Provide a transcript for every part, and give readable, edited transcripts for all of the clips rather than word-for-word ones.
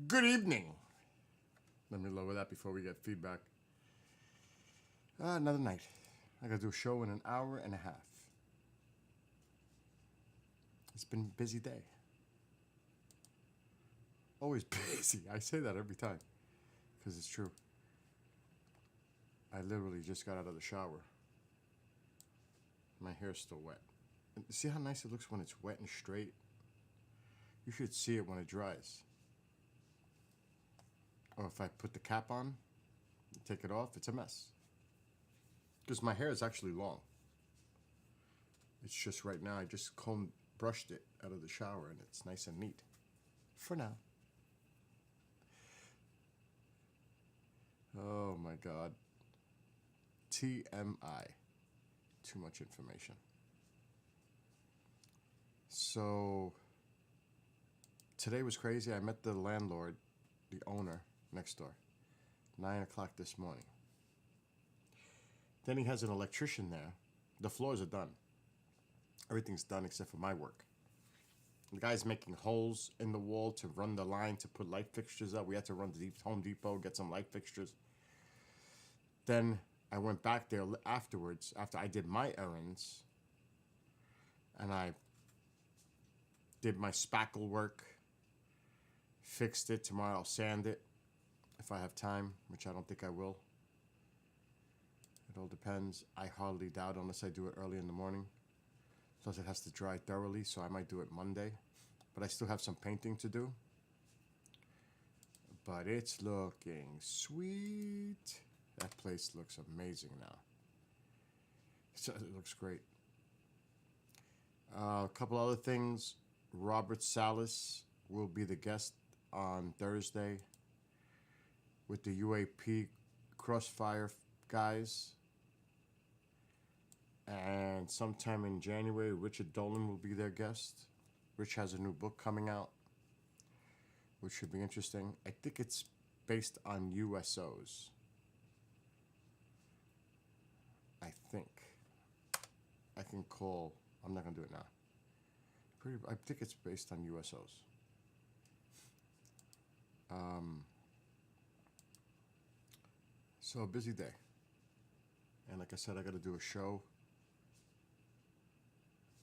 Good evening. Let me lower that before we get feedback. Another night. I gotta do a show in an hour and a half. It's been a busy day. Always busy. I say that every time because it's true. I literally just got out of the shower. My hair's still wet. And see how nice it looks when it's wet and straight? You should see it when it dries. Or if I put the cap on, take it off, it's a mess. Because my hair is actually long. It's just right now, I just brushed it out of the shower and it's nice and neat. For now. Oh my God. TMI. Too much information. So, today was crazy. I met the landlord, the owner, next door. 9 o'clock this morning. Then he has an electrician there. The floors are done. Everything's done except for my work. The guy's making holes in the wall to run the line to put light fixtures up. We had to run to Home Depot, get some light fixtures. Then I went back there afterwards, after I did my errands, and I did my spackle work, fixed it. Tomorrow I'll sand it if I have time, which I don't think I will. It all depends. I hardly doubt unless I do it early in the morning. Plus it has to dry thoroughly, so I might do it Monday. But I still have some painting to do. But it's looking sweet. That place looks amazing now. It looks great. A couple other things. Robert Salas will be the guest on Thursday with the UAP Crossfire guys. And sometime in January, Richard Dolan will be their guest. Rich has a new book coming out, which should be interesting. I think it's based on USOs. I think. I can call. I'm not going to do it now. I think it's based on USOs. So a busy day. And like I said, I got to do a show.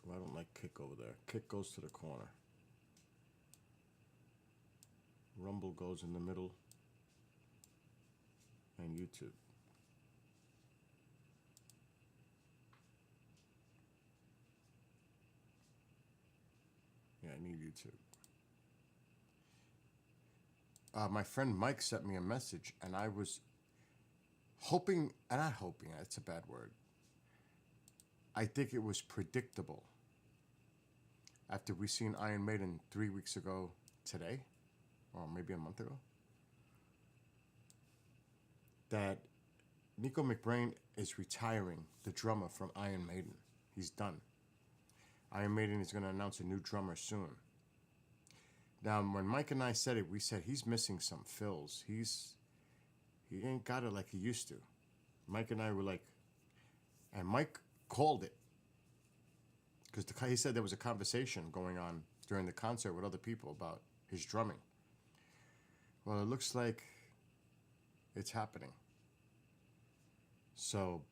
Well, I don't like Kick over there. Kick goes to the corner. Rumble goes in the middle. And YouTube. Yeah, I need YouTube. My friend Mike sent me a message, and I was hoping, not hoping, it's a bad word. I think it was predictable. After we seen Iron Maiden 3 weeks ago today, or maybe a month ago, that Nico McBrain is retiring, the drummer from Iron Maiden. He's done. Iron Maiden is going to announce a new drummer soon. Now, when Mike and I said it, we said he's missing some fills. He ain't got it like he used to. Mike and I were like, and Mike called it. Because he said there was a conversation going on during the concert with other people about his drumming. Well, it looks like it's happening. So,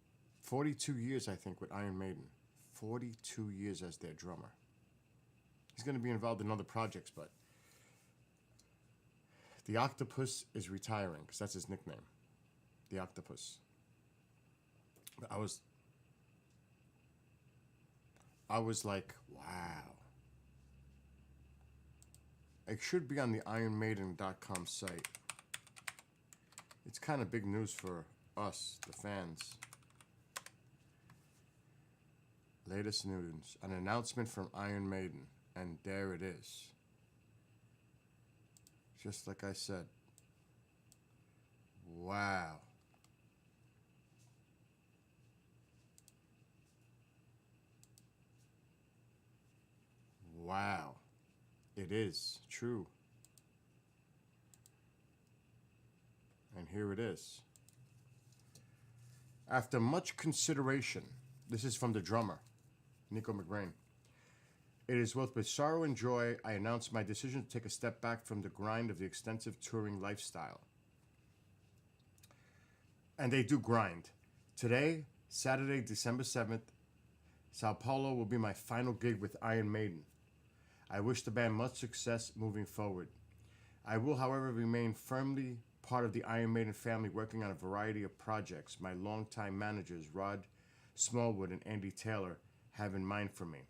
42 years, I think, with Iron Maiden. 42 years as their drummer. He's going to be involved in other projects, but the Octopus is retiring, because that's his nickname. The Octopus. I was like, wow. It should be on the ironmaiden.com site. It's kind of big news for us, the fans. Latest news, an announcement from Iron Maiden, and there it is. Just like I said. Wow. Wow. It is true. And here it is. After much consideration, this is from the drummer, Nico McBrain. It is both with sorrow and joy I announce my decision to take a step back from the grind of the extensive touring lifestyle. And they do grind. Today, Saturday, December 7th, Sao Paulo will be my final gig with Iron Maiden. I wish the band much success moving forward. I will, however, remain firmly part of the Iron Maiden family, working on a variety of projects my longtime managers, Rod Smallwood and Andy Taylor, have in mind for me.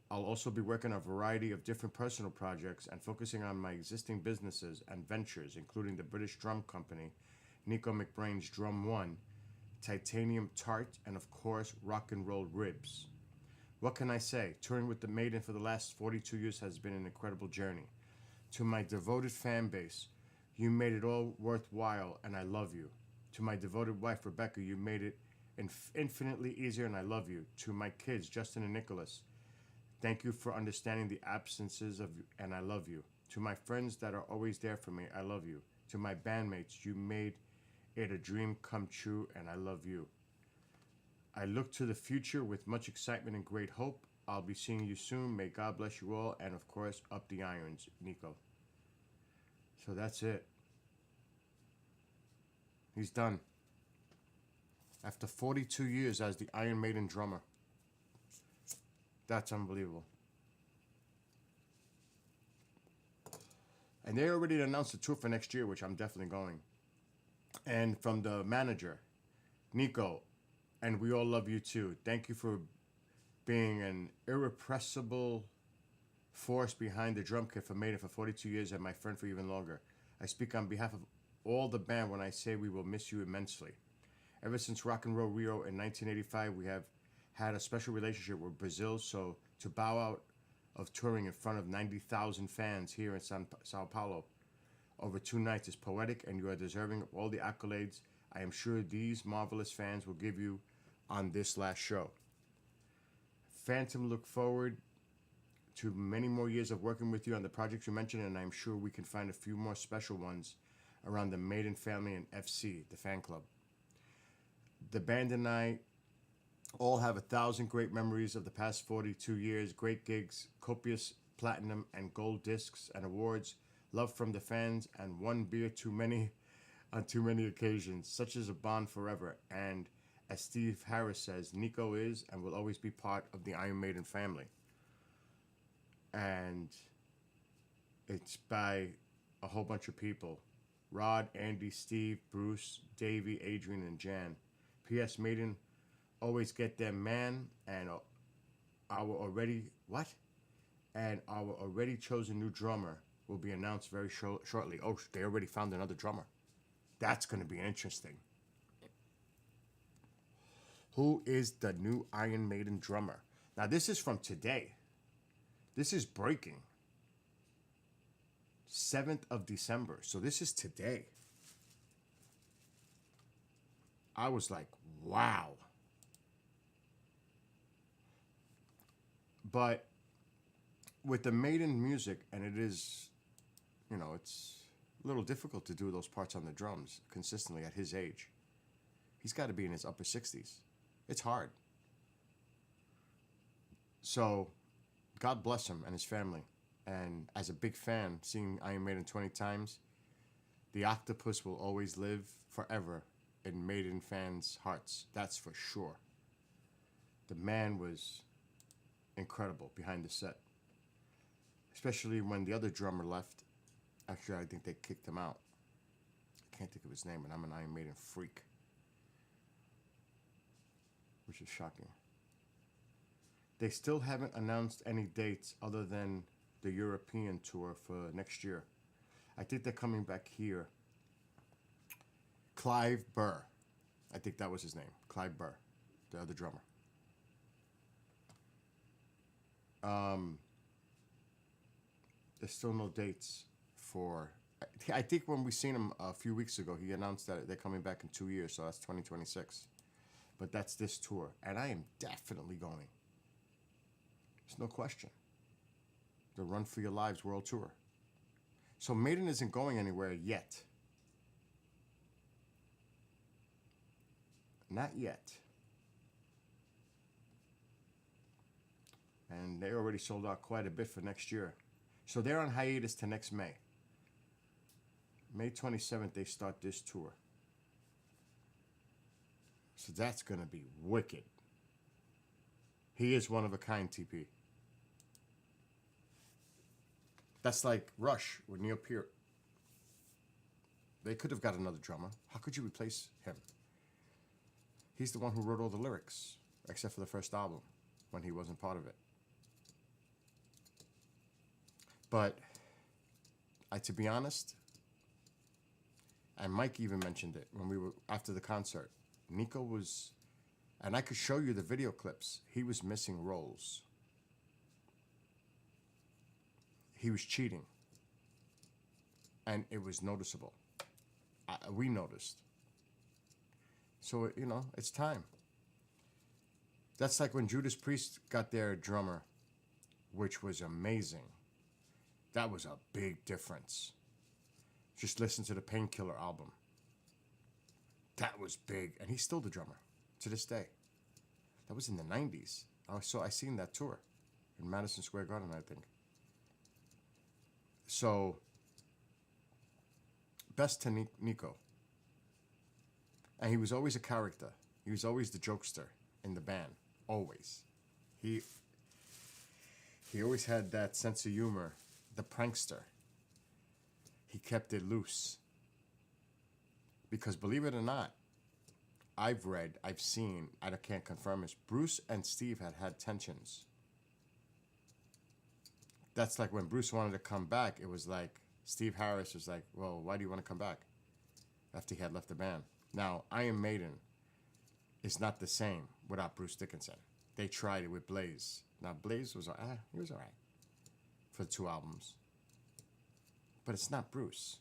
I'll also be working on a variety of different personal projects and focusing on my existing businesses and ventures, including the British drum company, Nico McBrain's Drum One, Titanium Tart, and of course, Rock and Roll Ribs. What can I say? Touring with the Maiden for the last 42 years has been an incredible journey. To my devoted fan base, you made it all worthwhile, and I love you. To my devoted wife, Rebecca, you made it infinitely easier, and I love you. To my kids, Justin and Nicholas, thank you for understanding the absences of, and I love you. To my friends that are always there for me, I love you. To my bandmates, you made it a dream come true, and I love you. I look to the future with much excitement and great hope. I'll be seeing you soon. May God bless you all, and of course, up the irons, Nico. So that's it. He's done. After 42 years as the Iron Maiden drummer. That's unbelievable. And they already announced the tour for next year, which I'm definitely going. And from the manager, Nico, and we all love you too. Thank you for being an irrepressible force behind the drum kit for Maiden for 42 years and my friend for even longer. I speak on behalf of all the band when I say we will miss you immensely. Ever since Rock and Roll Rio in 1985, we have had a special relationship with Brazil, so to bow out of touring in front of 90,000 fans here in Sao Paulo over 2 nights is poetic, and you are deserving of all the accolades I am sure these marvelous fans will give you on this last show. Phantom, look forward to many more years of working with you on the projects you mentioned, and I'm sure we can find a few more special ones around the Maiden family and FC, the fan club. The band and I all have 1,000 great memories of the past 42 years, great gigs, copious platinum and gold discs and awards, love from the fans, and one beer too many on too many occasions. Such is a bond forever, and as Steve Harris says, Nico is and will always be part of the Iron Maiden family. And it's by a whole bunch of people. Rod, Andy, Steve, Bruce, Davey, Adrian, and Jan. P.S. Maiden always get them, man, and our already chosen new drummer will be announced very shortly. Oh, they already found another drummer. That's going to be interesting. Who is the new Iron Maiden drummer? Now, this is from today. This is breaking. 7th of December. So this is today. I was like, wow. But with the Maiden music, and it is, it's a little difficult to do those parts on the drums consistently at his age. He's got to be in his upper 60s. It's hard. So, God bless him and his family. And as a big fan, seeing Iron Maiden 20 times, the octopus will always live forever in Maiden fans' hearts. That's for sure. The man was incredible behind the set. Especially when the other drummer left. Actually, I think they kicked him out. I can't think of his name, and I'm an Iron Maiden freak. Which is shocking. They still haven't announced any dates other than the European tour for next year. I think they're coming back here. Clive Burr. I think that was his name. Clive Burr, the other drummer. There's still no dates for... I think when we seen him a few weeks ago, he announced that they're coming back in 2 years, so that's 2026. But that's this tour, and I am definitely going. There's no question. The Run for Your Lives World Tour. So Maiden isn't going anywhere yet. Not yet. And they already sold out quite a bit for next year. So they're on hiatus to next May. May 27th, they start this tour. So that's going to be wicked. He is one of a kind, TP. That's like Rush with Neil Peart. They could have got another drummer. How could you replace him? He's the one who wrote all the lyrics, except for the first album, when he wasn't part of it. But, to be honest, and Mike even mentioned it when we were after the concert, Nico was, and I could show you the video clips, he was missing roles. He was cheating. And it was noticeable. We noticed. So, it's time. That's like when Judas Priest got their drummer, which was amazing. That was a big difference. Just listen to the Painkiller album. That was big. And he's still the drummer to this day. That was in the 90s. I seen that tour in Madison Square Garden, I think. So, best to Nico. And he was always a character. He was always the jokester in the band. Always. He always had that sense of humor. The prankster. He kept it loose. Because believe it or not, I've seen, I can't confirm this, Bruce and Steve had tensions. That's like when Bruce wanted to come back, it was like, Steve Harris was like, well, why do you want to come back? After he had left the band. Now, Iron Maiden is not the same without Bruce Dickinson. They tried it with Blaze. Now, Blaze was, he was all right for the 2 albums. But it's not Bruce.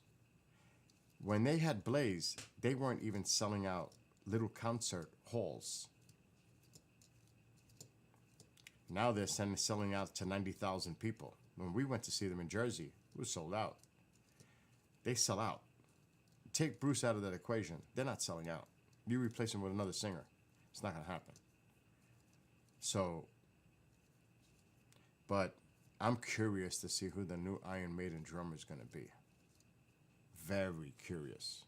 When they had Blaze, they weren't even selling out little concert halls. Now they're selling out to 90,000 people. When we went to see them in Jersey, it was sold out. They sell out. Take Bruce out of that equation, they're not selling out. You replace him with another singer, it's not going to happen. So, but I'm curious to see who the new Iron Maiden drummer is going to be. Very curious.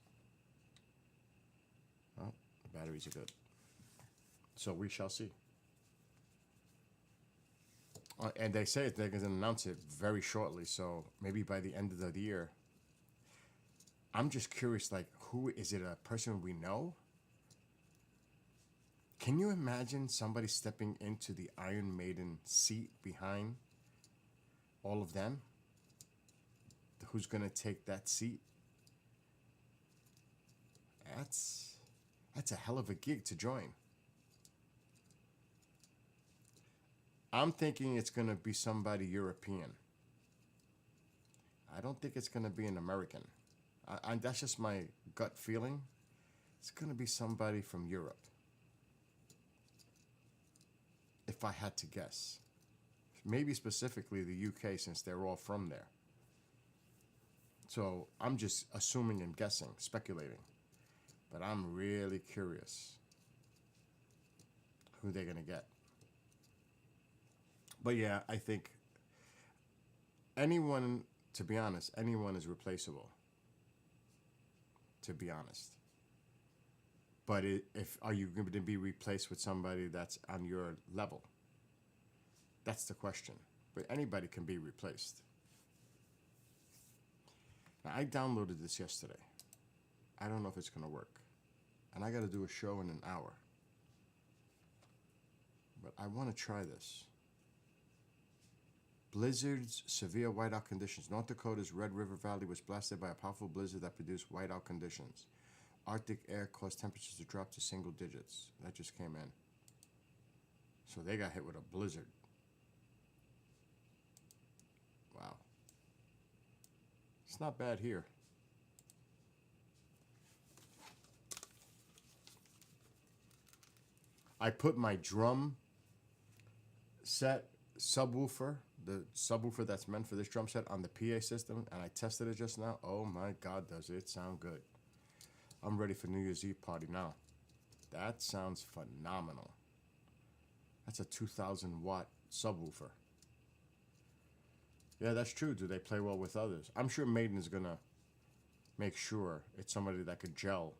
Well, the batteries are good. So we shall see. And they say they're going to announce it very shortly, so maybe by the end of the year. I'm just curious, like, who is it? A person we know? Can you imagine somebody stepping into the Iron Maiden seat behind all of them? Who's going to take that seat? That's a hell of a gig to join. I'm thinking it's going to be somebody European. I don't think it's going to be an American. That's just my gut feeling. It's going to be somebody from Europe. If I had to guess. Maybe specifically the UK, since they're all from there. So I'm just assuming and guessing, speculating. But I'm really curious who they're going to get. But yeah, I think anyone, to be honest, anyone is replaceable. To be honest. But are you going to be replaced with somebody that's on your level? That's the question. But anybody can be replaced. Now, I downloaded this yesterday. I don't know if it's going to work. And I got to do a show in an hour. But I want to try this. Blizzards, severe whiteout conditions. North Dakota's Red River Valley was blasted by a powerful blizzard that produced whiteout conditions. Arctic air caused temperatures to drop to single digits. That just came in. So they got hit with a blizzard. Wow. It's not bad here. I put my drum set subwoofer, the subwoofer that's meant for this drum set, on the PA system, and I tested it just now. Oh my God, does it sound good. I'm ready for New Year's Eve party now. That sounds phenomenal. That's a 2,000 watt subwoofer. Yeah, that's true. Do they play well with others? I'm sure Maiden's gonna make sure it's somebody that could gel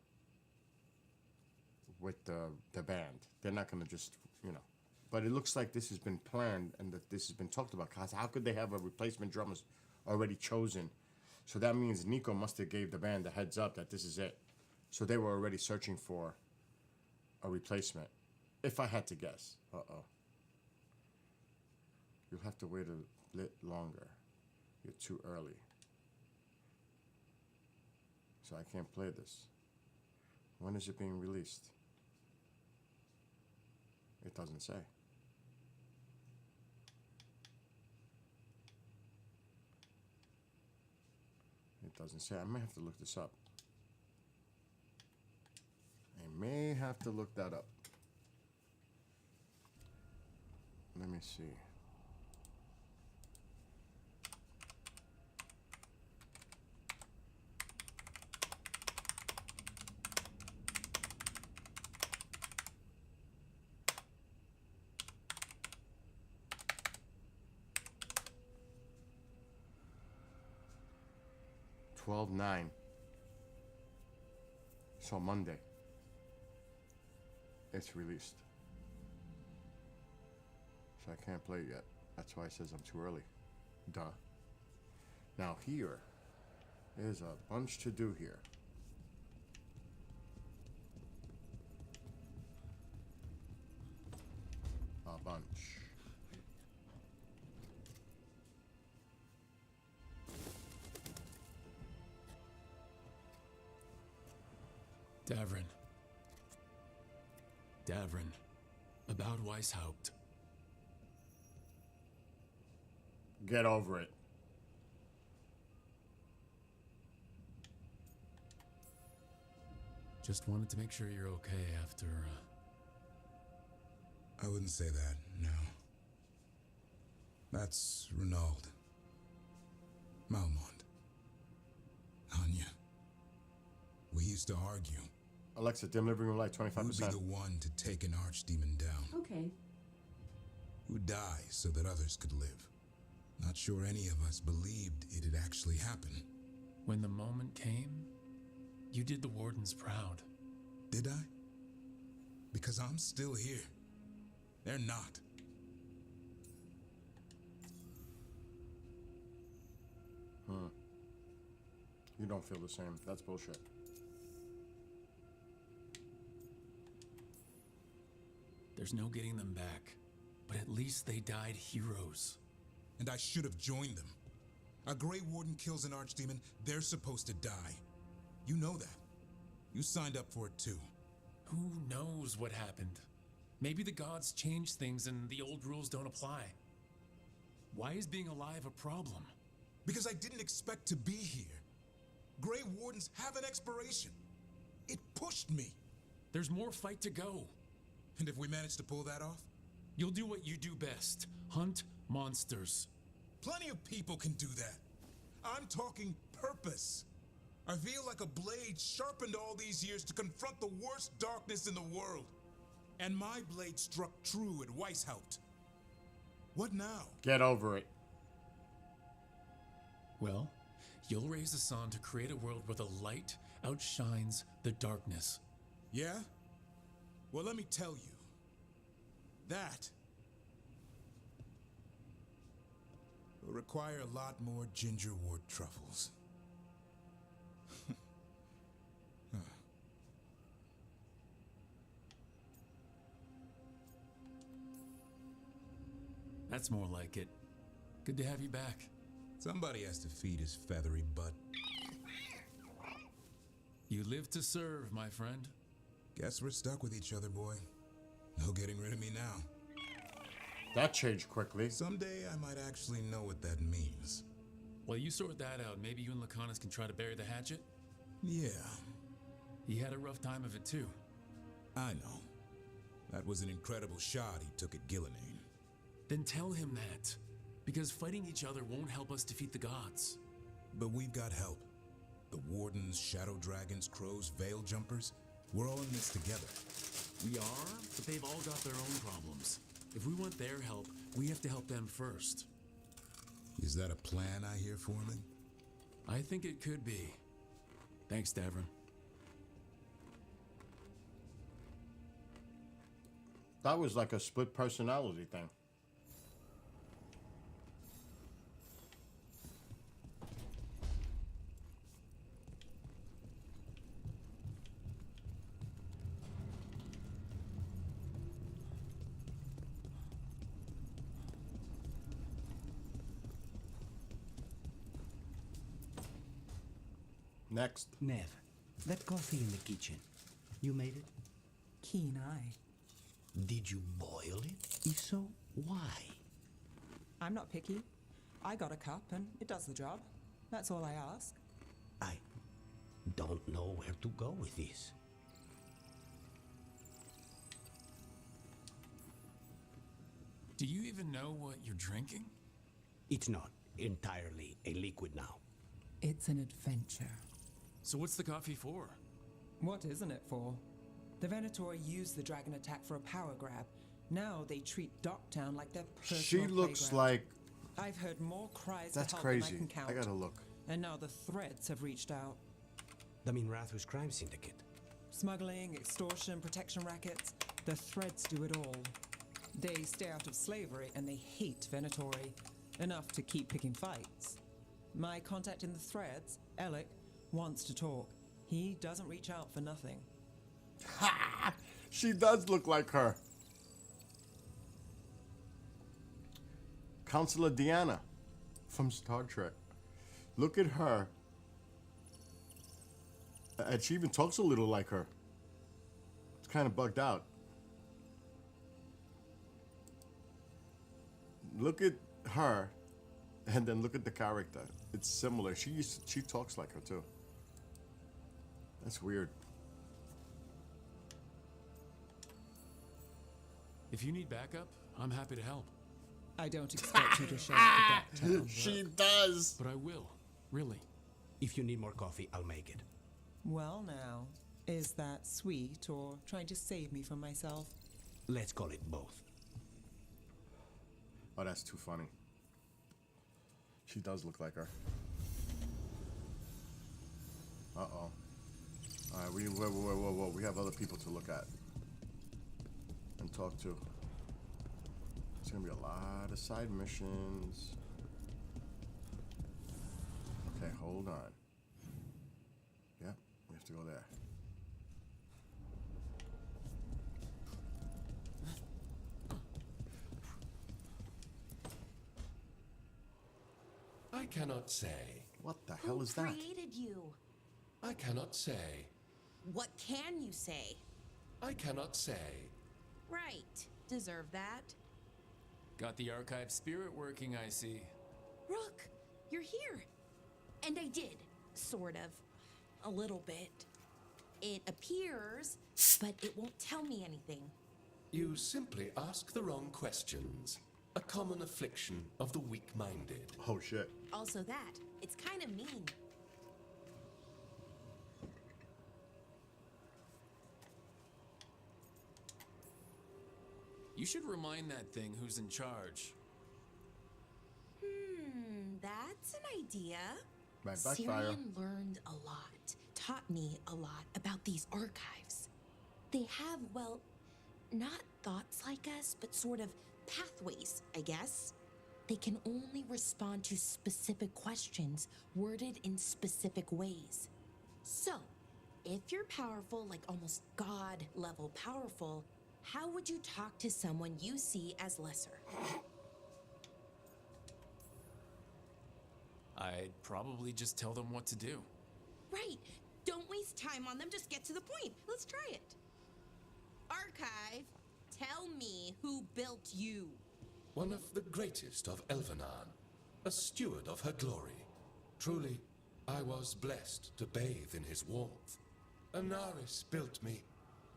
with the band. They're not gonna just, you know. But it looks like this has been planned and that this has been talked about. Cause how could they have a replacement drummer already chosen? So that means Nico must have gave the band a heads up that this is it. So they were already searching for a replacement. If I had to guess. Uh-oh. You'll have to wait a bit longer. You're too early. So I can't play this. When is it being released? It doesn't say. It doesn't say. I may have to look this up. I may have to look that up. Let me see. $12.9. So Monday. It's released. So I can't play it yet. That's why it says I'm too early. Duh. Now here is a bunch to do here. A bunch. Davrin. About Weishaupt. Get over it. Just wanted to make sure you're okay after, I wouldn't say that, no. That's Renaud. Malmont. Anya. We used to argue. Alexa, dim living room light 25%. Who'd be the one to take an archdemon down? Okay. Who'd die so that others could live? Not sure any of us believed it'd actually happen. when the moment came, you did the Wardens proud. Did I? Because I'm still here. They're not. You don't feel the same. That's bullshit. There's no getting them back, but at least they died heroes. And I should have joined them. A Grey Warden kills an archdemon, they're supposed to die. You know that. You signed up for it too. Who knows what happened? Maybe the gods changed things and the old rules don't apply. Why is being alive a problem? Because I didn't expect to be here. Grey Wardens have an expiration. It pushed me. There's more fight to go. And if we manage to pull that off? You'll do what you do best. Hunt monsters. Plenty of people can do that. I'm talking purpose. I feel like a blade sharpened all these years to confront the worst darkness in the world. And my blade struck true at Weishaupt. What now? Get over it. Well, you'll raise the sun to create a world where the light outshines the darkness. Yeah? Well, let me tell you. That will require a lot more gingerwort truffles. That's more like it. Good to have you back. Somebody has to feed his feathery butt. You live to serve, my friend. Guess we're stuck with each other, boy. No getting rid of me now. That changed quickly. Someday I might actually know what that means. While you sort that out, maybe you and Laconis can try to bury the hatchet? Yeah, He had a rough time of it too. I know. That was an incredible shot he took at Gillinane. Then tell him that. Because fighting each other won't help us defeat the gods. But we've got help. The Wardens, Shadow Dragons, Crows, Veil Jumpers. We're all in this together. We are, but they've all got their own problems. If we want their help, We have to help them first. Is that a plan I hear, Foreman? I think it could be. Thanks, Davrin. That was like a split personality thing. Next. Nev, that coffee in the kitchen. You made it? Keen eye. Did you boil it? If so, why? I'm not picky. I got a cup and it does the job. That's all I ask. I don't know where to go with this. Do you even know what you're drinking? It's not entirely a liquid now. It's an adventure. So what's the coffee for? What isn't it for? The Venator used the dragon attack for a power grab. Now they treat Docktown like their personal She looks playground. like... I've heard more cries That's for help than crazy. I can count. I gotta look. And now the Threads have reached out. The Minrathus crime syndicate. Smuggling, extortion, protection rackets. The Threads do it all. They stay out of slavery and they hate Venatori. Enough to keep picking fights. My contact in the Threads, Alec, wants to talk. He doesn't reach out for nothing. Ha! She does look like her. Counselor Deanna from Star Trek. Look at her. And she even talks a little like her. It's kind of bugged out. Look at her, and then look at the character. It's similar. She talks like her too. That's weird. If you need backup, I'm happy to help. I don't expect you to show up the Docktown. She does. But I will, really. If you need more coffee, I'll make it. Well now, is that sweet or trying to save me from myself? Let's call it both. Oh, that's too funny. She does look like her. Uh-oh. Alright, whoa. We have other people to look at. And talk to. It's gonna be a lot of side missions. Okay, hold on. Yep, we have to go there. I cannot say. What the hell is that? Who created you? I cannot say. What can you say? I cannot say. Right. Deserve that. Got the archive spirit working, I see. Rook, you're here. And I did. Sort of. A little bit. It appears, but it won't tell me anything. You simply ask the wrong questions. A common affliction of the weak-minded. Oh shit. Also that. It's kind of mean. You should remind that thing who's in charge. That's an idea. Might backfire. Syrian learned a lot, taught me a lot about these archives. They have, well, not thoughts like us, but sort of pathways, I guess. They can only respond to specific questions worded in specific ways. So, if you're powerful, like almost God-level powerful, how would you talk to someone you see as lesser? I'd probably just tell them what to do. Right. Don't waste time on them. Just get to the point. Let's try it. Archive, tell me who built you. One of the greatest of Elvenan. A steward of her glory. Truly, I was blessed to bathe in his warmth. Anaris built me,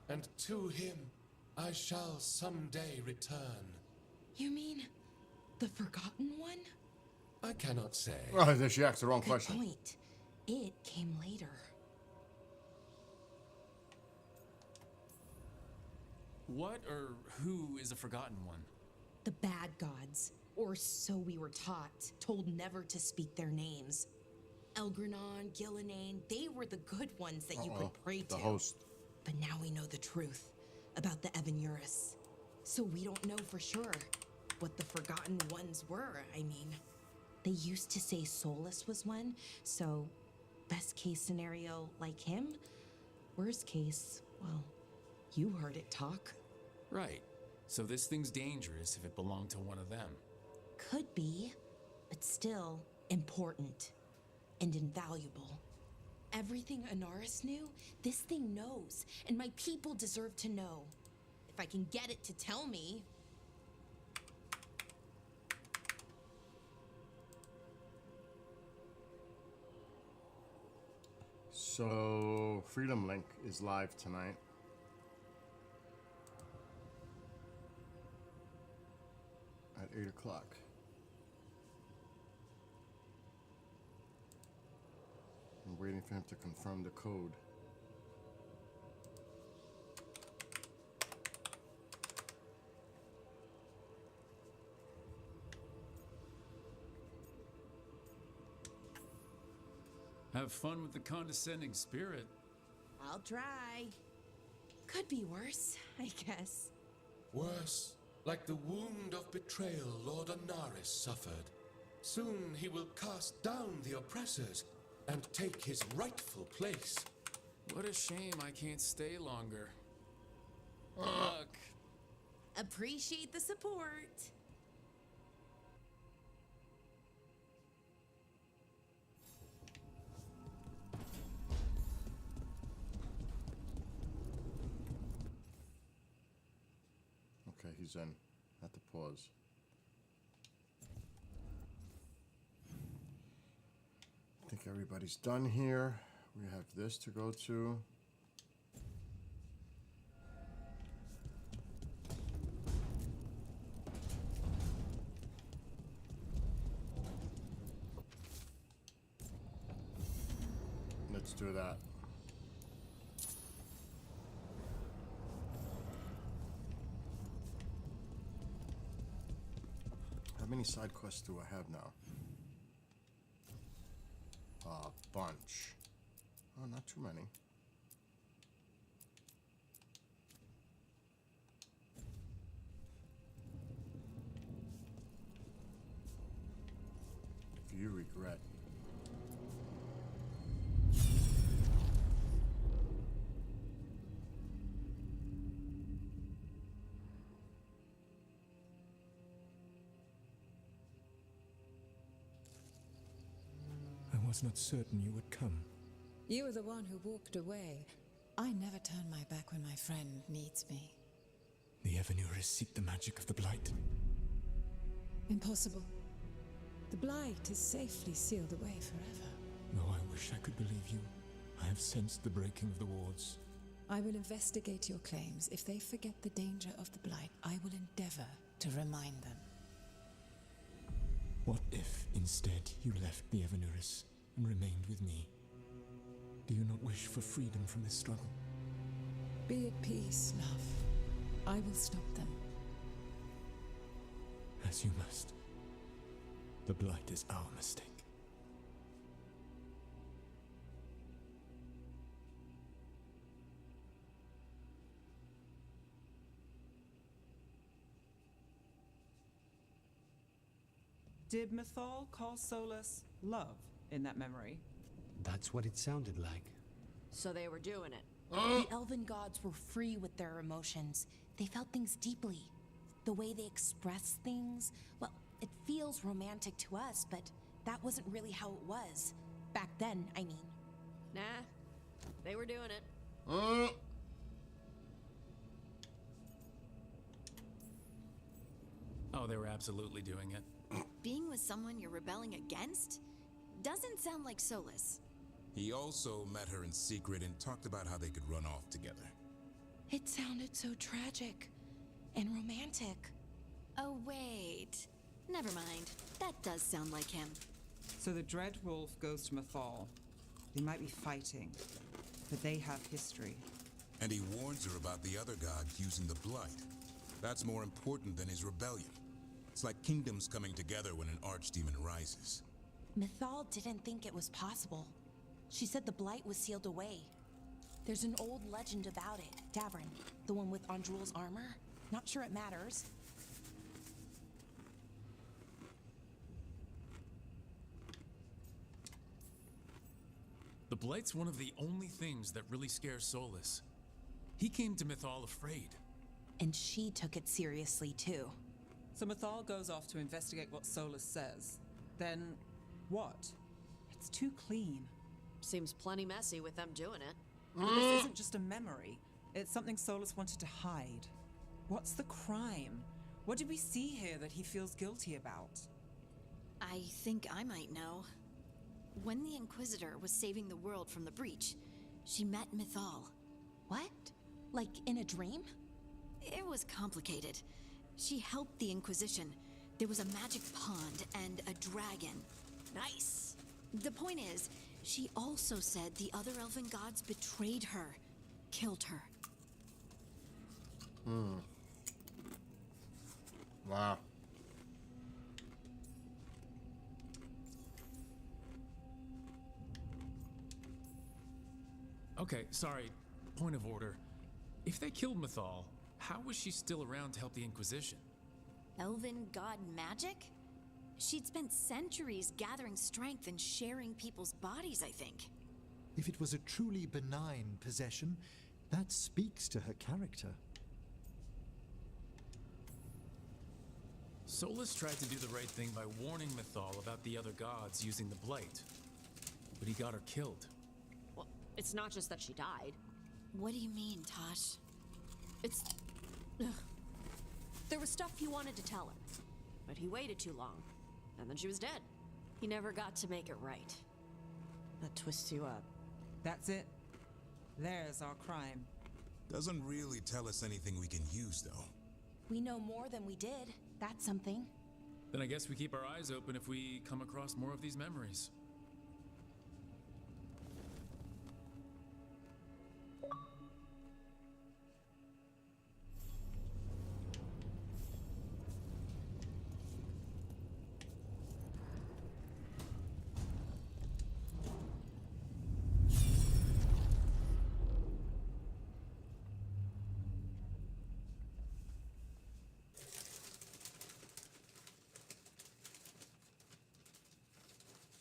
and to him I shall someday return. You mean the Forgotten One? I cannot say. Oh, then she asked the wrong Good question. point. It came later. What or who is a forgotten one? The bad gods, or so we were taught, told never to speak their names. Elgranon, Gillenane, they were the good ones that you could pray to. The host. But now we know the truth about the Evanuris. So we don't know for sure what the Forgotten Ones were, I mean. They used to say Solus was one, so best case scenario like him. Worst case, well, you heard it talk. Right. So this thing's dangerous if it belonged to one of them. Could be, but still important and invaluable. Everything Anaris knew, this thing knows, and my people deserve to know. If I can get it to tell me. So, Freedom Link is live tonight. At 8 o'clock. I'm waiting for him to confirm the code. Have fun with the condescending spirit. I'll try. Could be worse, I guess. Worse, like the wound of betrayal Lord Anaris suffered. Soon he will cast down the oppressors and take his rightful place. What a shame I can't stay longer. Look. Appreciate the support. Okay, he's in. At the pause. I think everybody's done here. We have this to go to. Let's do that. How many side quests do I have now? A bunch. Oh, not too many. View regret. I was not certain you would come. You were the one who walked away. I never turn my back when my friend needs me. The Evanuris seek the magic of the Blight. Impossible. The Blight is safely sealed away forever. Though I wish I could believe you, I have sensed the breaking of the wards. I will investigate your claims. If they forget the danger of the Blight, I will endeavor to remind them. What if, instead, you left the Evanuris and remained with me? Do you not wish for freedom from this struggle? Be at peace, love. I will stop them. As you must. The Blight is our mistake. Did Mythal call Solus love in that memory? That's what it sounded like. So they were doing it. The elven gods were free with their emotions. They felt things deeply. The way they expressed things, well, it feels romantic to us, but that wasn't really how it was. Back then, I mean. Nah, they were doing it. Oh, they were absolutely doing it. Being with someone you're rebelling against? Doesn't sound like Solus. He also met her in secret and talked about how they could run off together. It sounded so tragic and romantic. Oh, wait. Never mind. That does sound like him. So the Dread Wolf goes to Mythal. They might be fighting, but they have history. And he warns her about the other gods using the Blight. That's more important than his rebellion. It's like kingdoms coming together when an archdemon rises. Mythal didn't think it was possible. She said the blight was sealed away. There's an old legend about it. Davrin, the one with Andrul's armor. Not sure it matters. The Blight's one of the only things that really scares Solus. He came to Mythal afraid. And she took it seriously, too. So Mythal goes off to investigate what Solus says. Then, what? It's too clean. Seems plenty messy with them doing it. But this isn't just a memory. It's something Solus wanted to hide. What's the crime? What did we see here that he feels guilty about? I think I might know. When the Inquisitor was saving the world from the breach, she met Mythal. What? Like in a dream? It was complicated. She helped the Inquisition. There was a magic pond and a dragon. Nice. The point is, she also said the other elven gods betrayed her, killed her. Wow. Okay, sorry. Point of order. If they killed Mythal, how was she still around to help the Inquisition? Elven god magic? She'd spent centuries gathering strength and sharing people's bodies, I think. If it was a truly benign possession, that speaks to her character. Solus tried to do the right thing by warning Mythal about the other gods using the Blight. But he got her killed. Well, it's not just that she died. What do you mean, Tosh? It's... Ugh. There was stuff he wanted to tell her, but he waited too long, and then she was dead. He never got to make it right. That twists you up. That's it. There's our crime. Doesn't really tell us anything we can use, though. We know more than we did. That's something. Then I guess we keep our eyes open if we come across more of these memories.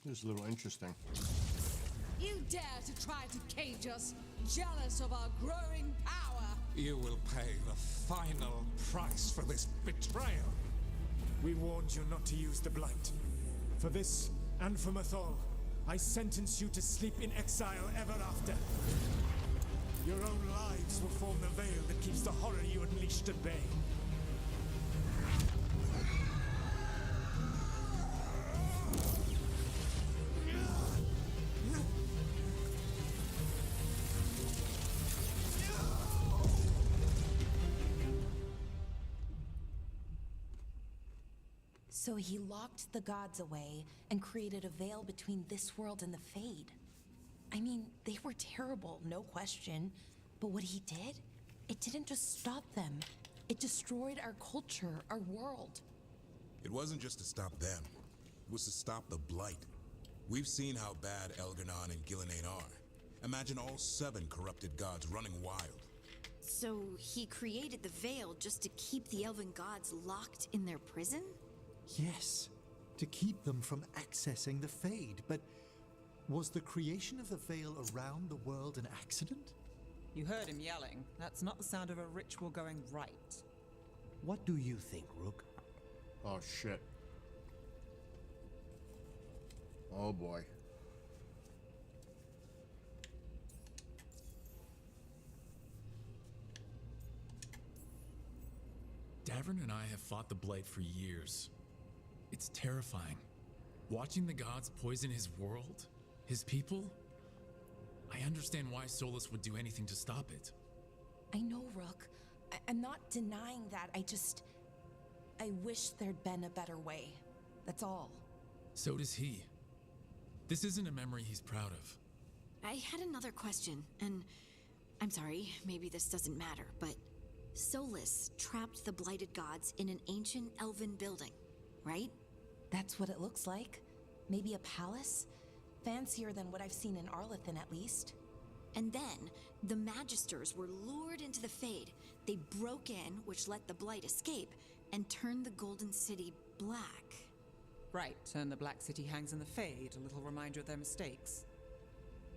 This is a little interesting. You dare to try to cage us, jealous of our growing power. You will pay the final price for this betrayal. We warned you not to use the Blight. For this, and for Mythal, I sentence you to sleep in exile ever after. Your own lives will form the veil that keeps the horror you unleashed at bay. So he locked the gods away and created a veil between this world and the Fade. I mean, they were terrible, no question. But what he did, it didn't just stop them. It destroyed our culture, our world. It wasn't just to stop them. It was to stop the Blight. We've seen how bad Elgar'nan and Gillenane are. Imagine all 7 corrupted gods running wild. So he created the veil just to keep the elven gods locked in their prison? Yes, to keep them from accessing the Fade. But was the creation of the veil around the world an accident? You heard him yelling. That's not the sound of a ritual going right. What do you think, Rook? Oh, shit. Oh, boy. Davrin and I have fought the Blight for years. It's terrifying. Watching the gods poison his world, his people. I understand why Solus would do anything to stop it. I know, Rook. I'm not denying that. I wish there'd been a better way. That's all. So does he. This isn't a memory he's proud of. I had another question, and I'm sorry, maybe this doesn't matter, but Solus trapped the blighted gods in an ancient elven building. right? That's what it looks like. Maybe a palace? Fancier than what I've seen in Arlethan, at least. And then, the Magisters were lured into the Fade. They broke in, which let the Blight escape, and turned the Golden City black. Right, and the Black City hangs in the Fade, a little reminder of their mistakes.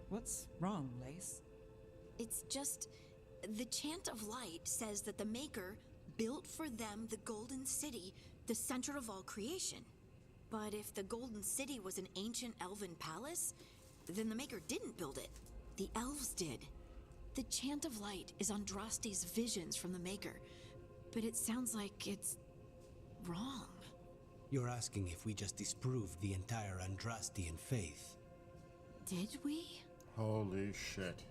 What's wrong, Lace? It's just... the Chant of Light says that the Maker built for them the Golden City, the center of all creation. But if the Golden City was an ancient elven palace, then the Maker didn't build it. The elves did. The Chant of Light is Andraste's visions from the Maker, but it sounds like it's wrong. You're asking if we just disproved the entire Andrastian faith. Did we? Holy shit.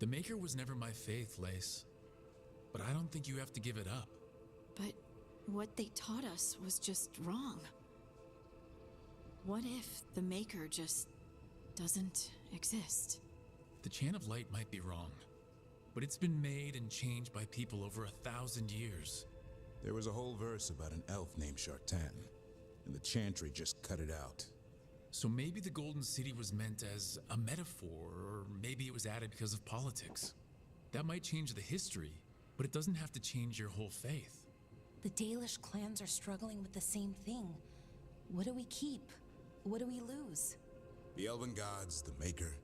The Maker was never my faith, Lace. But I don't think you have to give it up. But what they taught us was just wrong. What if the Maker just doesn't exist? The Chant of Light might be wrong, but it's been made and changed by people over 1,000 years. There was a whole verse about an elf named Shartan, and the Chantry just cut it out. So maybe the Golden City was meant as a metaphor, or maybe it was added because of politics. That might change the history, but it doesn't have to change your whole faith. The Dalish clans are struggling with the same thing. What do we keep? What do we lose? The Elven Gods, the Maker.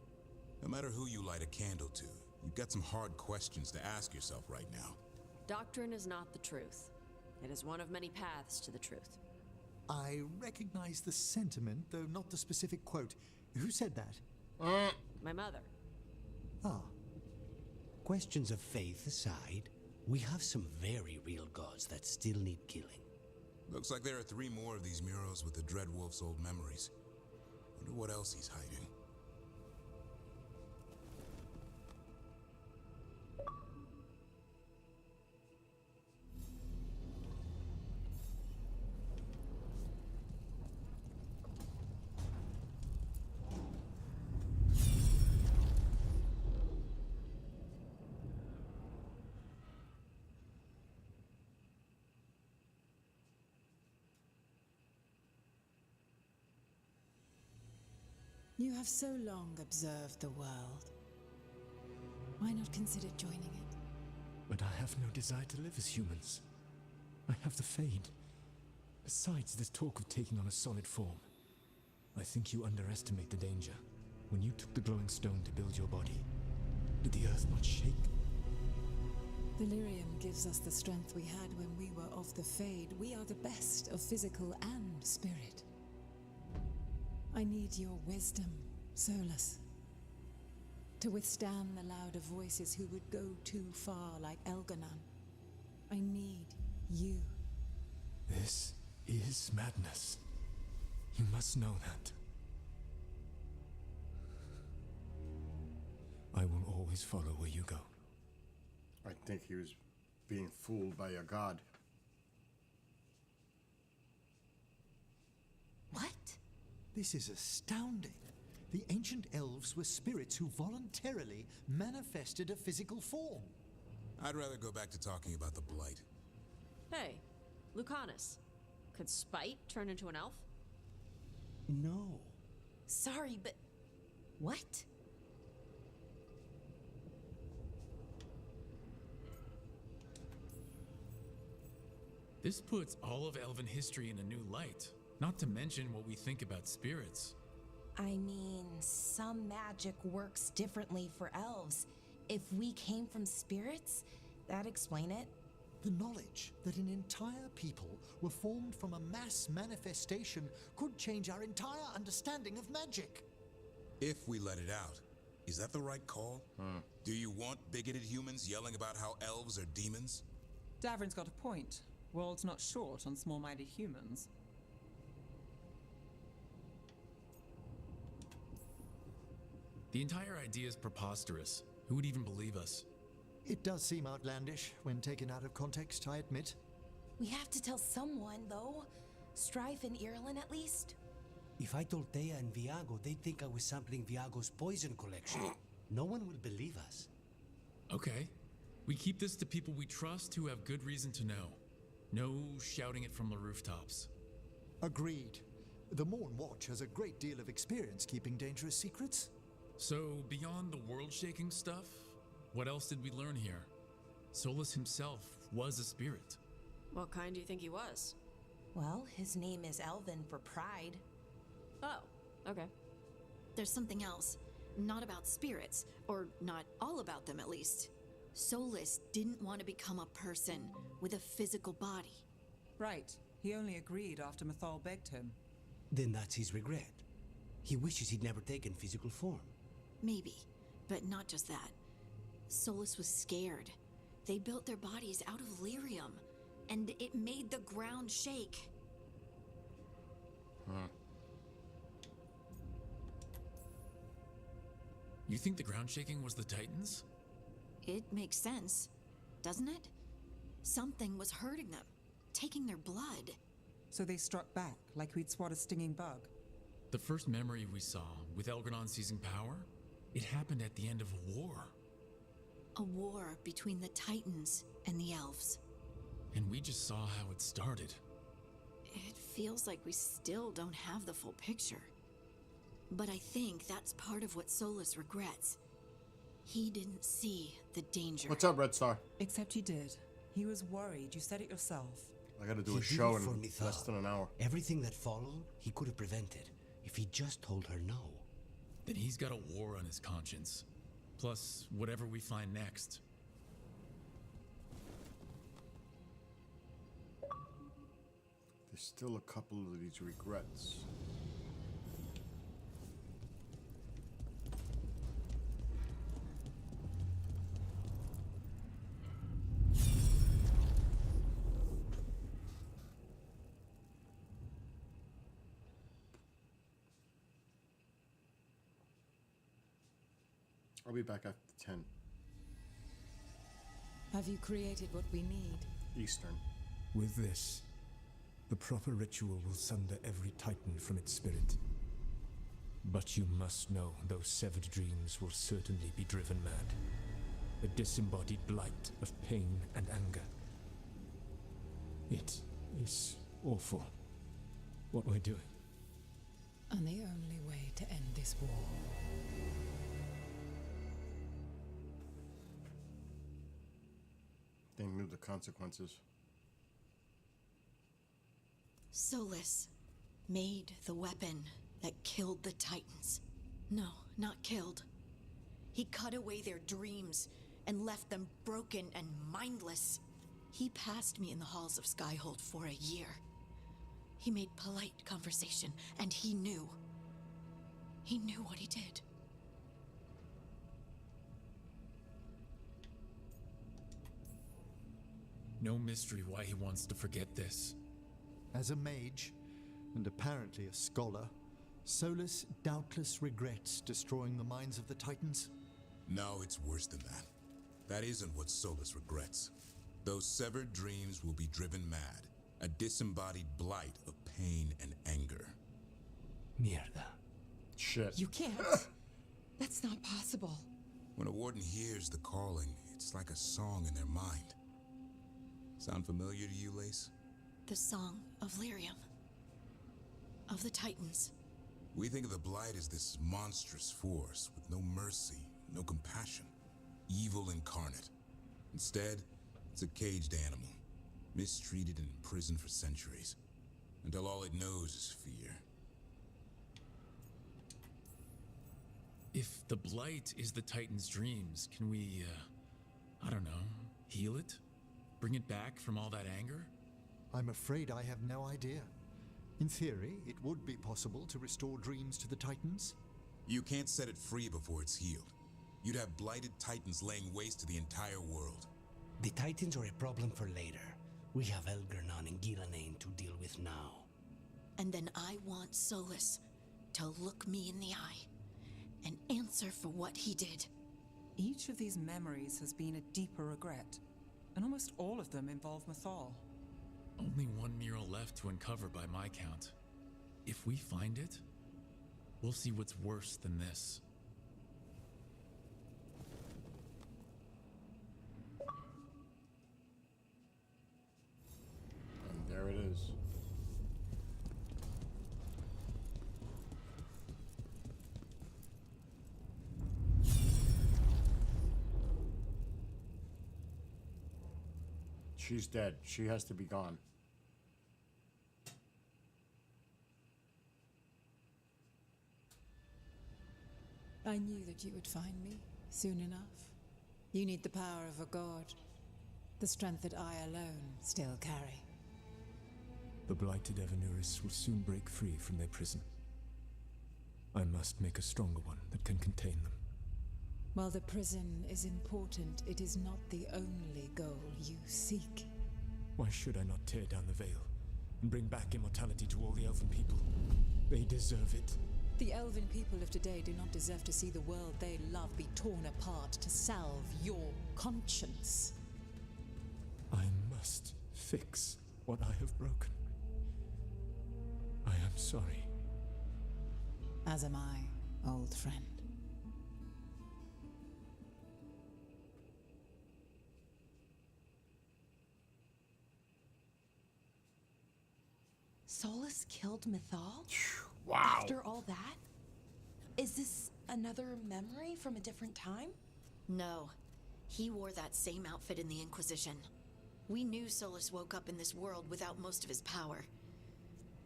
No matter who you light a candle to, you've got some hard questions to ask yourself right now. Doctrine is not the truth. It is one of many paths to the truth. I recognize the sentiment, though not the specific quote. Who said that? My mother. Ah. Questions of faith aside, we have some very real gods that still need killing. Looks like there are 3 more of these murals with the Dreadwolf's old memories. Wonder what else he's hiding. You have so long observed the world. Why not consider joining it? But I have no desire to live as humans. I have the Fade. Besides, this talk of taking on a solid form. I think you underestimate the danger. When you took the glowing stone to build your body, did the earth not shake? Delirium gives us the strength we had when we were of the Fade. We are the best of physical and spirit. I need your wisdom, Solus, to withstand the louder voices who would go too far like Elganon. I need you. This is madness. You must know that. I will always follow where you go. I think he was being fooled by a god. What? This is astounding. The ancient elves were spirits who voluntarily manifested a physical form. I'd rather go back to talking about the Blight. Hey, Lucanus. Could Spite turn into an elf? No. Sorry, but... what? This puts all of elven history in a new light, not to mention what we think about spirits. I mean, some magic works differently for elves. If we came from spirits, that'd explain it. The knowledge that an entire people were formed from a mass manifestation could change our entire understanding of magic. If we let it out, is that the right call? Do you want bigoted humans yelling about how elves are demons? Davrin's got a point. World's not short on small-minded humans. The entire idea is preposterous. Who would even believe us? It does seem outlandish when taken out of context, I admit. We have to tell someone, though. Strife and Irulan, at least. If I told Thea and Viago, they'd think I was sampling Viago's poison collection. No one will believe us. Okay. We keep this to people we trust who have good reason to know. No shouting it from the rooftops. Agreed. The Morn Watch has a great deal of experience keeping dangerous secrets. So, beyond the world-shaking stuff, what else did we learn here? Solus himself was a spirit. What kind do you think he was? Well, his name is Elven for pride. Oh, okay. There's something else. Not about spirits, or not all about them at least. Solus didn't want to become a person with a physical body. Right. He only agreed after Mathal begged him. Then that's his regret. He wishes he'd never taken physical form. Maybe, but not just that. Solus was scared. They built their bodies out of lyrium, and it made the ground shake. You think the ground shaking was the Titans? It makes sense, doesn't it? Something was hurting them, taking their blood. So they struck back, like we'd swat a stinging bug. The first memory we saw, with Elgranon seizing power, it happened at the end of a war. A war between the Titans and the elves. And we just saw how it started. It feels like we still don't have the full picture. But I think that's part of what Solus regrets. He didn't see the danger. What's up, Red Star? Except he did. He was worried. You said it yourself. I gotta do He a did show it for in Mithal. less than an hour. Everything that followed, he could have prevented if he just told her no. Then he's got a war on his conscience. Plus, whatever we find next. There's still a couple of these regrets. I'll be back after 10 Have you created what we need? Eastern. With this, the proper ritual will sunder every Titan from its spirit. But you must know those severed dreams will certainly be driven mad. A disembodied blight of pain and anger. It is awful what we're doing. And the only way to end this war. They knew the consequences. Solus made the weapon that killed the Titans. No, not killed. He cut away their dreams and left them broken and mindless. He passed me in the halls of Skyhold for a year. He made polite conversation, and he knew. He knew what he did. No mystery why he wants to forget this. As a mage, and apparently a scholar, Solus doubtless regrets destroying the minds of the Titans. No, it's worse than that. That isn't what Solus regrets. Those severed dreams will be driven mad, a disembodied blight of pain and anger. Mierda. Shit. You can't. That's not possible. When a warden hears the calling, it's like a song in their mind. Sound familiar to you, Lace? The song of lyrium. Of the Titans. We think of the Blight as this monstrous force with no mercy, no compassion. Evil incarnate. Instead, it's a caged animal. Mistreated and imprisoned for centuries. Until all it knows is fear. If the blight is the Titan's dreams, can we, I don't know, heal it? Bring it back from all that anger? I'm afraid I have no idea. In theory, it would be possible to restore dreams to the Titans. You can't set it free before it's healed. You'd have blighted Titans laying waste to the entire world. The Titans are a problem for later. We have Elgranon and Gillanane to deal with now. And then I want Solus to look me in the eye and answer for what he did. Each of these memories has been a deeper regret, and almost all of them involve Mathal. Only one mural left to uncover by my count. If we find it, we'll see what's worse than this. And there it is. She's dead. She has to be gone. I knew that you would find me soon enough. You need the power of a god, the strength that I alone still carry. The blighted Evanuris will soon break free from their prison. I must make a stronger one that can contain them. While the prison is important, it is not the only goal you seek. Why should I not tear down the veil and bring back immortality to all the elven people? They deserve it. The elven people of today do not deserve to see the world they love be torn apart to salve your conscience. I must fix what I have broken. I am sorry. As am I, old friend. Solus killed Mythal? Wow. After all that? Is this another memory from a different time? No. He wore that same outfit in the Inquisition. We knew Solus woke up in this world without most of his power.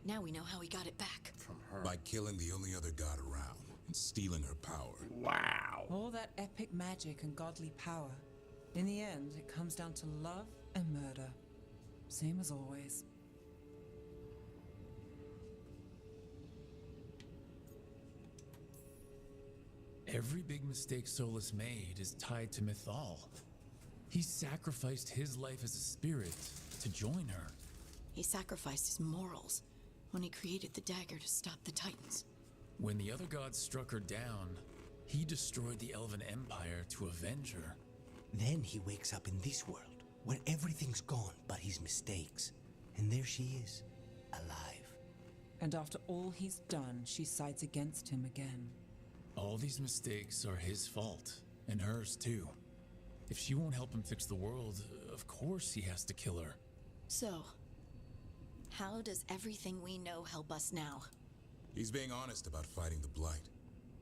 Now we know how he got it back. From her. By killing the only other god around and stealing her power. Wow. All that epic magic and godly power. In the end, it comes down to love and murder. Same as always. Every big mistake Solus made is tied to Mythal. He sacrificed his life as a spirit to join her. He sacrificed his morals when he created the dagger to stop the Titans. When the other gods struck her down, he destroyed the Elven Empire to avenge her. Then he wakes up in this world, where everything's gone but his mistakes. And there she is, alive. And after all he's done, she sides against him again. All these mistakes are his fault, and hers too. If she won't help him fix the world, of course he has to kill her. So, how does everything we know help us now? He's being honest about fighting the Blight.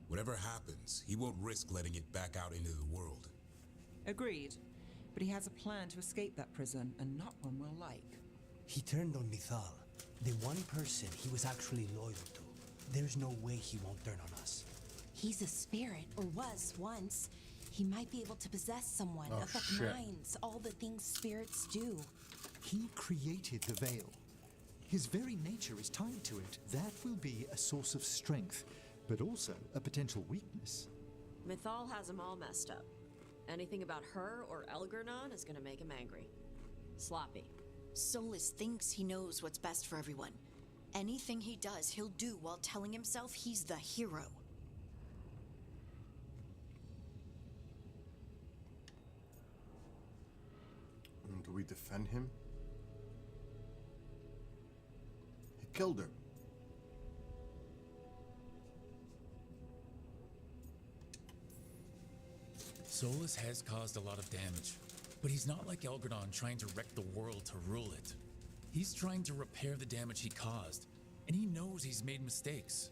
Whatever happens, he won't risk letting it back out into the world. Agreed. But he has a plan to escape that prison, and not one we'll like. He turned on Mythal, the one person he was actually loyal to. There's no way he won't turn on us. He's a spirit, or was once. He might be able to possess someone, Oh, affect shit. minds, all the things spirits do. He created the veil. His very nature is tied to it. That will be a source of strength, but also a potential weakness. Mythal has him all messed up. Anything about her or Elgernon is gonna make him angry. Sloppy. Solus thinks he knows what's best for everyone. Anything he does, he'll do while telling himself he's the hero. Do we defend him? He killed her. Solus has caused a lot of damage, but he's not like Elgradon trying to wreck the world to rule it. He's trying to repair the damage he caused, and he knows he's made mistakes.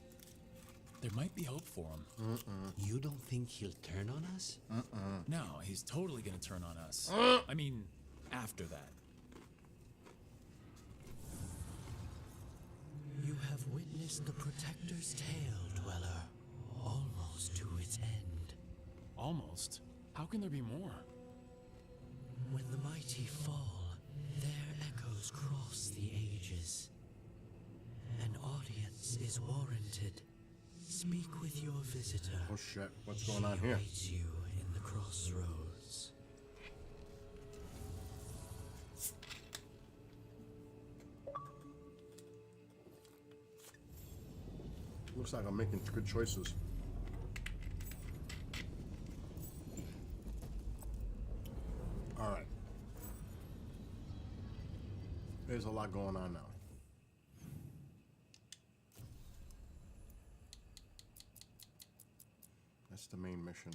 There might be hope for him. You don't think he'll turn on us? No, he's totally gonna turn on us. I mean, after that. You have witnessed the Protector's tale, Dweller, almost to its end. Almost. How can there be more? When the mighty fall, their echoes cross the ages. An audience is warranted. Speak with your visitor. Oh shit, what's going on here? She awaits you in the crossroads. Looks like I'm making good choices. Alright. There's a lot going on now. That's the main mission.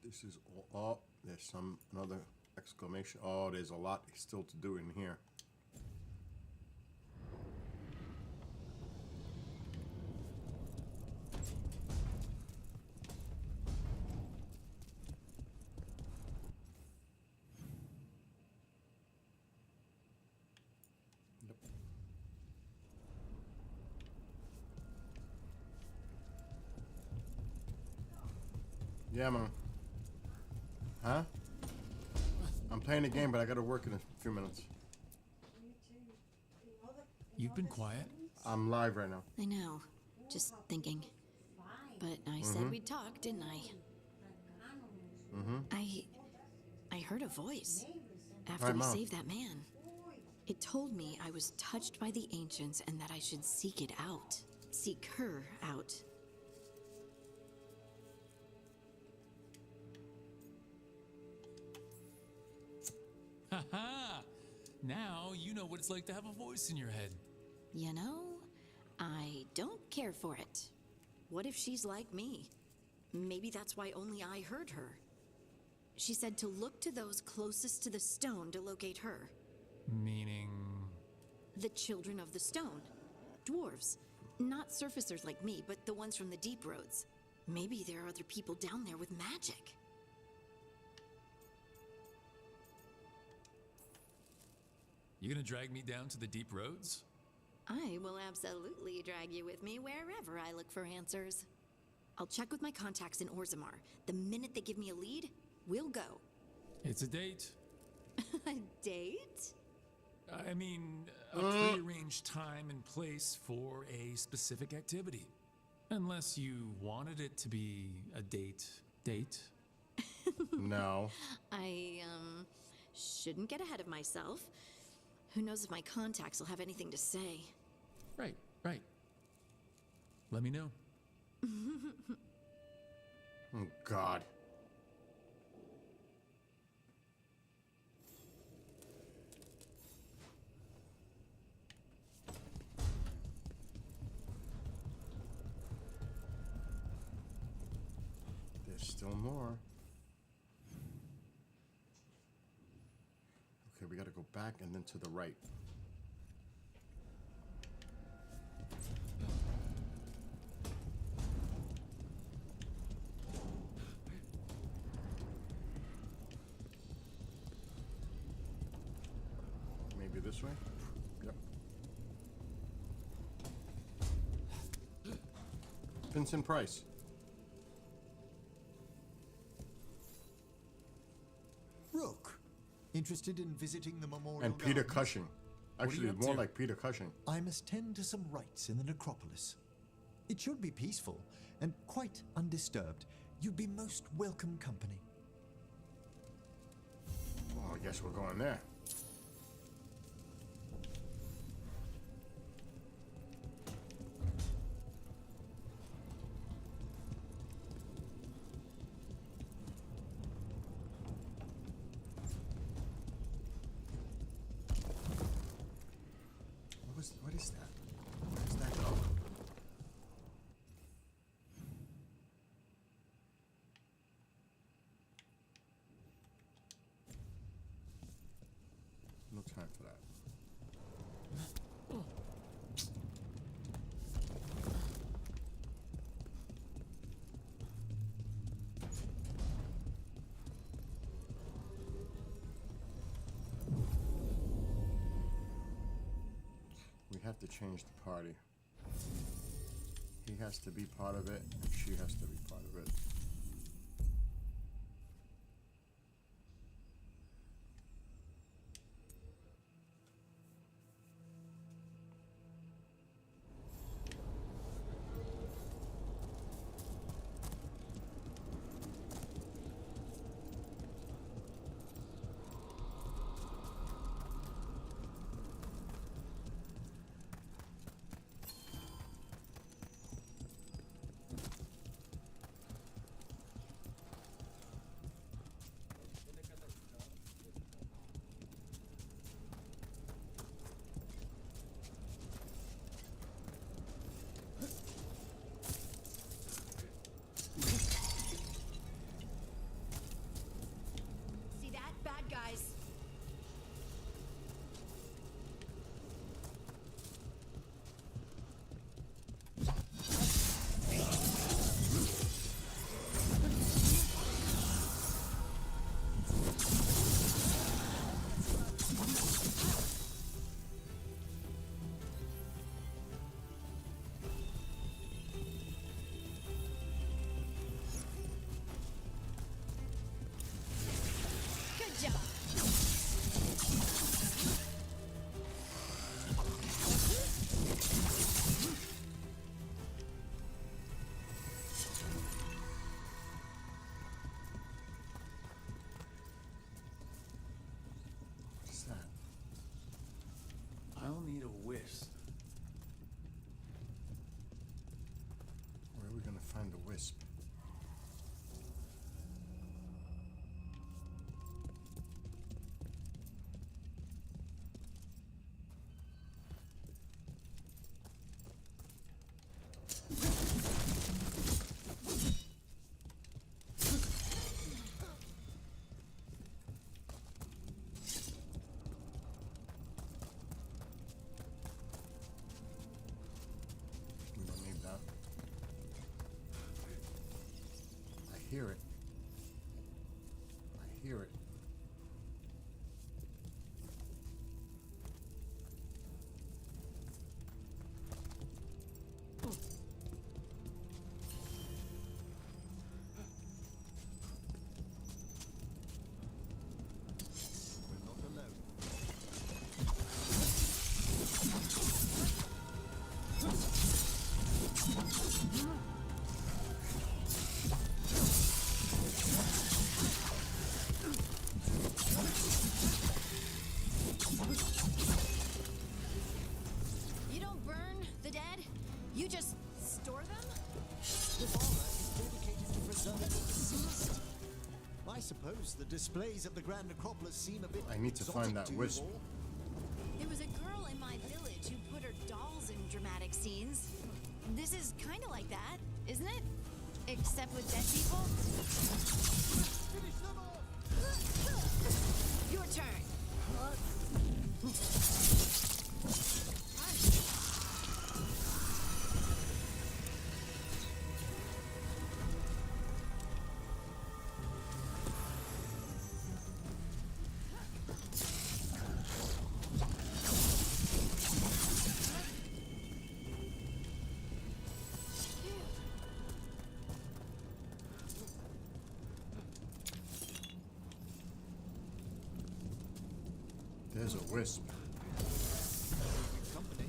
This is all. Oh, there's another exclamation. Oh, there's a lot still to do in here. Yeah, man. Huh? I'm playing a game, but I gotta work in a few minutes. You've been quiet. I'm live right now. I know. Just thinking. But I said we'd talk, didn't I? I heard a voice after we saved that man. It told me I was touched by the ancients and that I should seek it out. Seek her out. Haha! Now you know what it's like to have a voice in your head. You know, I don't care for it. What if she's like me? Maybe that's why only I heard her. She said to look to those closest to the stone to locate her. Meaning... The children of the stone. Dwarves. Not surfacers like me, but the ones from the deep roads. Maybe there are other people down there with magic. You gonna drag me down to the deep roads? I will absolutely drag you with me wherever I look for answers. I'll check with my contacts in Orzammar. The minute they give me a lead, we'll go. It's a date. A date? I mean, a prearranged time and place for a specific activity. Unless you wanted it to be a date. No. I, shouldn't get ahead of myself. Who knows if my contacts will have anything to say. Right. Let me know. Oh, God. There's still more. Okay, we gotta go back and then to the right. Maybe this way? Yep. Vincent Price. Rook, interested in visiting the memorial And Peter gardens? Cushing. Actually, up more to? like Peter Cushing. I must tend to some rites in the necropolis. It should be peaceful and quite undisturbed. You'd be most welcome company. Well, I guess we're going there. What is that? Where does that go? No time for that. We have to change the party. He has to be part of it, and she has to be part of it. find the wisp. We don't need that. I hear it. I hear it. We're not alone. You don't burn the dead, you just store them? This aura is dedicated to preserving the deceased. I suppose the displays at the Grand Necropolis seem a bit I need to find exotic that to you wisp. all. There was a girl in my village who put her dolls in dramatic scenes. This is kind of like that, isn't it? Except with dead people. Finish them off! Your turn. There's a wisp. Company.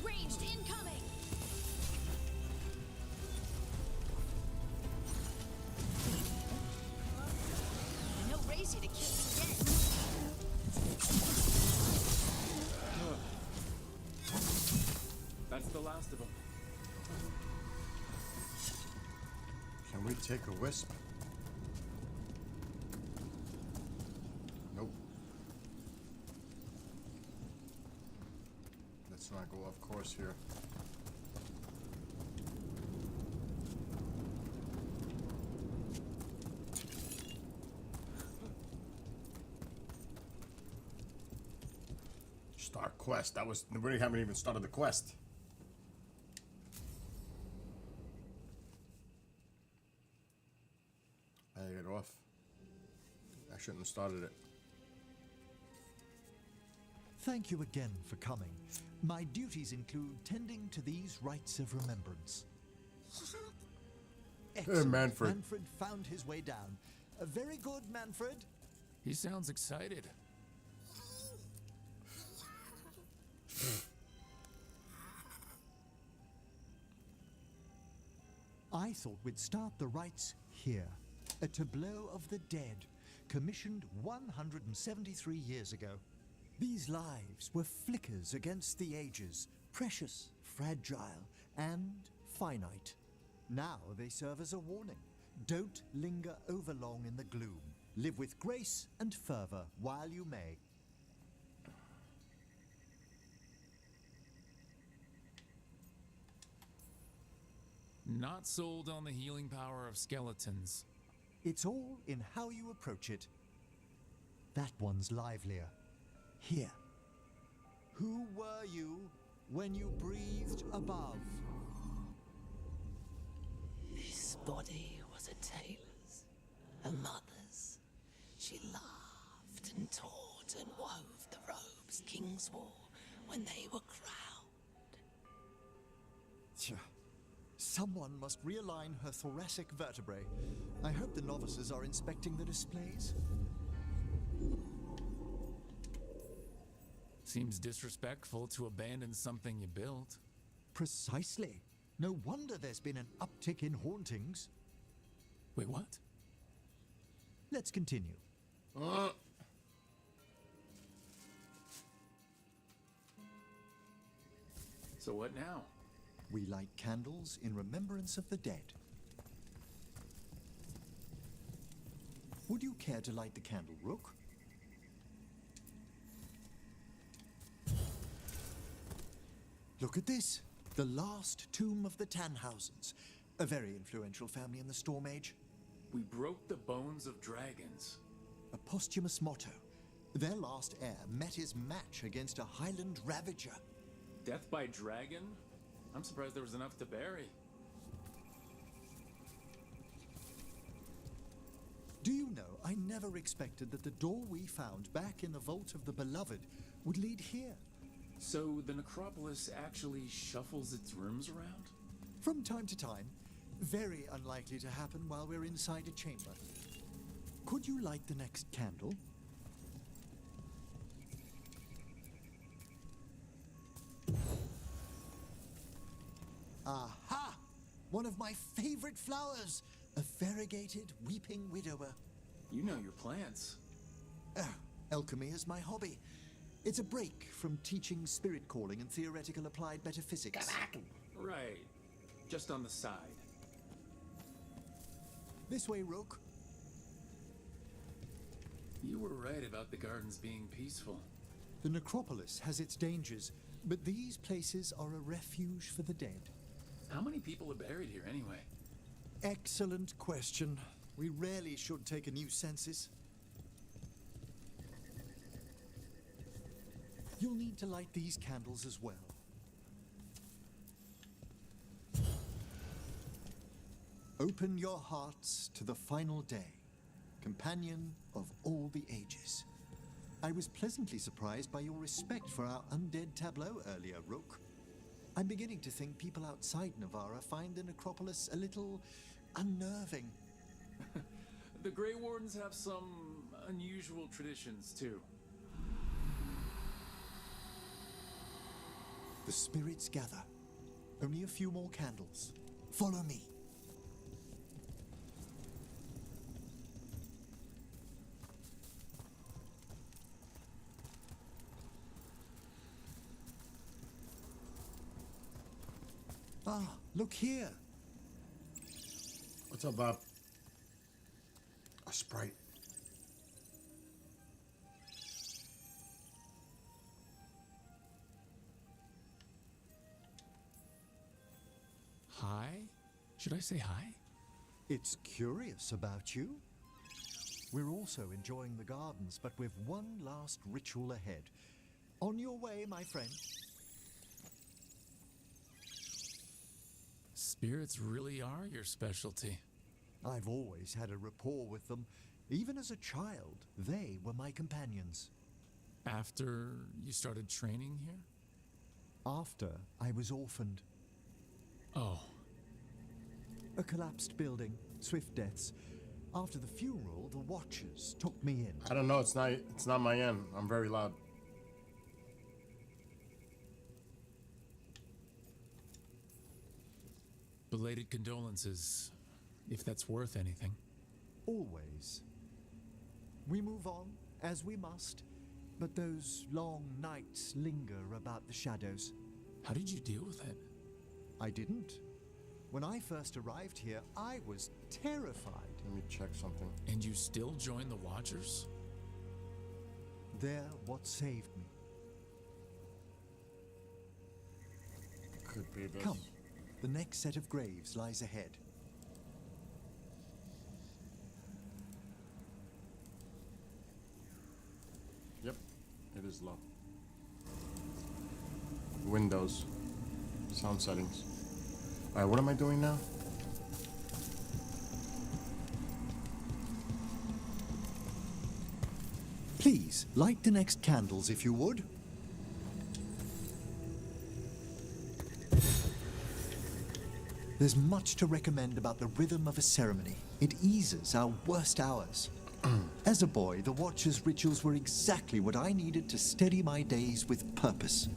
Ranged incoming. No raise you to kill me dead. That's the last of them. Can we take a wisp? Nope. Let's not go off course here. Start quest. That was, we haven't even started the quest. I get off. I shouldn't have started it. Thank you again for coming. My duties include tending to these rites of remembrance. Excellent. Manfred. Manfred found his way down. Very good, Manfred. He sounds excited. I thought we'd start the rites here. A tableau of the dead, commissioned 173 years ago. These lives were flickers against the ages, precious, fragile, and finite. Now they serve as a warning. Don't linger overlong in the gloom. Live with grace and fervor while you may. Not sold on the healing power of skeletons. It's all in how you approach it. That one's livelier. Here. Who were you when you breathed above? This body was a tailor's, a mother's. She laughed and taught and wove the robes kings wore when they were crowned. Tja. Someone must realign her thoracic vertebrae. I hope the novices are inspecting the displays. Seems disrespectful to abandon something you built. Precisely. No wonder there's been an uptick in hauntings. Wait, what? Let's continue. So what now? We light candles in remembrance of the dead. Would you care to light the candle, Rook? Look at this. The last tomb of the Tannhausens. A very influential family in the Storm Age. We broke the bones of dragons. A posthumous motto. Their last heir met his match against a Highland Ravager. Death by dragon? I'm surprised there was enough to bury. Do you know, I never expected that the door we found back in the Vault of the Beloved would lead here. So the necropolis actually shuffles its rooms around? From time to time. Very unlikely to happen while we're inside a chamber. Could you light the next candle? Aha! One of my favorite flowers! A variegated weeping widower. You know your plants. Alchemy is my hobby. It's a break from teaching spirit calling and theoretical applied metaphysics. Right. Just on the side. This way, Rook. You were right about the gardens being peaceful. The necropolis has its dangers, but these places are a refuge for the dead. How many people are buried here anyway? Excellent question. We rarely should take a new census. You'll need to light these candles as well. Open your hearts to the final day, companion of all the ages. I was pleasantly surprised by your respect for our undead tableau earlier, Rook. I'm beginning to think people outside Navarra find the necropolis a little unnerving. The Grey Wardens have some unusual traditions, too. The spirits gather. Only a few more candles. Follow me. Ah, look here. What's up, Bob? A Sprite. Hi? Should I say hi? It's curious about you. We're also enjoying the gardens, but with one last ritual ahead. On your way, my friend. Spirits really are your specialty. I've always had a rapport with them. Even as a child, they were my companions. After you started training here? After I was orphaned. Oh. A collapsed building, swift deaths. After the funeral, the Watchers took me in. I don't know, it's not my end. I'm very loud. Belated condolences, if that's worth anything. Always. We move on, as we must, but those long nights linger about the shadows. How did you deal with it? I didn't. When I first arrived here, I was terrified. Let me check something. And you still join the Watchers? They're what saved me. Could be this. Come. The next set of graves lies ahead. Yep, it is low. Windows. Sound settings. Alright, what am I doing now? Please, light the next candles if you would. There's much to recommend about the rhythm of a ceremony. It eases our worst hours. As a boy, the Watcher's rituals were exactly what I needed to steady my days with purpose.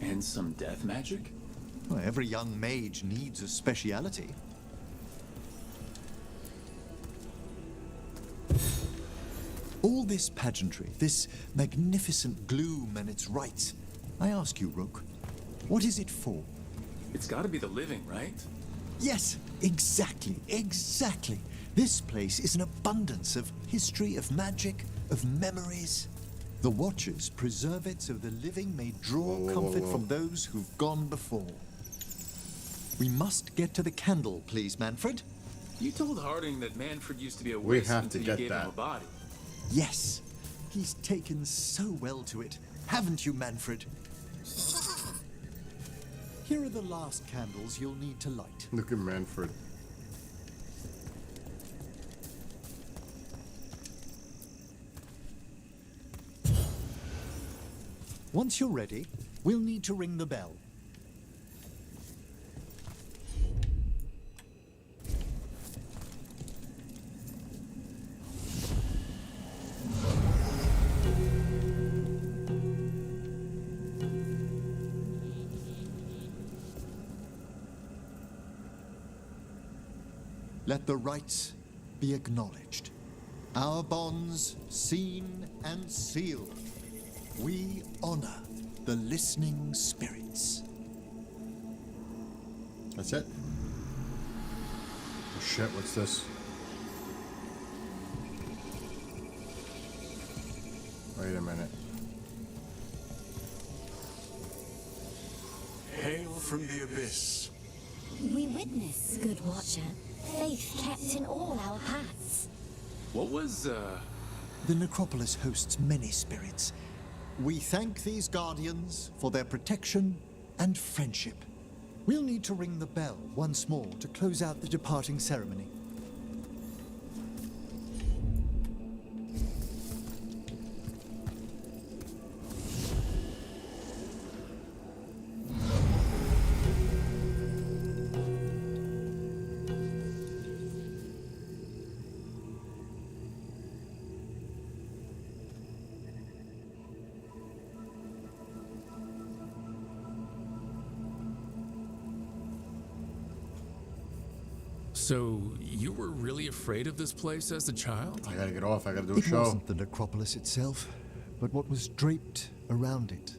And some death magic? Well, every young mage needs a speciality. All this pageantry, this magnificent gloom and its rites. I ask you, Rook, what is it for? It's gotta be the living, right? Yes, exactly, exactly. This place is an abundance of history, of magic, of memories. The Watchers preserve it so the living may draw comfort from those who've gone before. We must get to the candle, please, Manfred. You told Harding that Manfred used to be a We wisp have to until you get gave that. him a body. Yes, he's taken so well to it, haven't you, Manfred? Here are the last candles you'll need to light. Look at Manfred. Once you're ready, we'll need to ring the bell. Let the rites be acknowledged. Our bonds seen and sealed. We honor the listening spirits. That's it? Oh shit, what's this? Wait a minute. Hail from the abyss. We witness, good Watcher, faith kept in all our paths. What was, The necropolis hosts many spirits. We thank these guardians for their protection and friendship. We'll need to ring the bell once more to close out the departing ceremony. So, you were really afraid of this place as a child? I gotta get off, I gotta do a It show. wasn't the necropolis itself, but what was draped around it.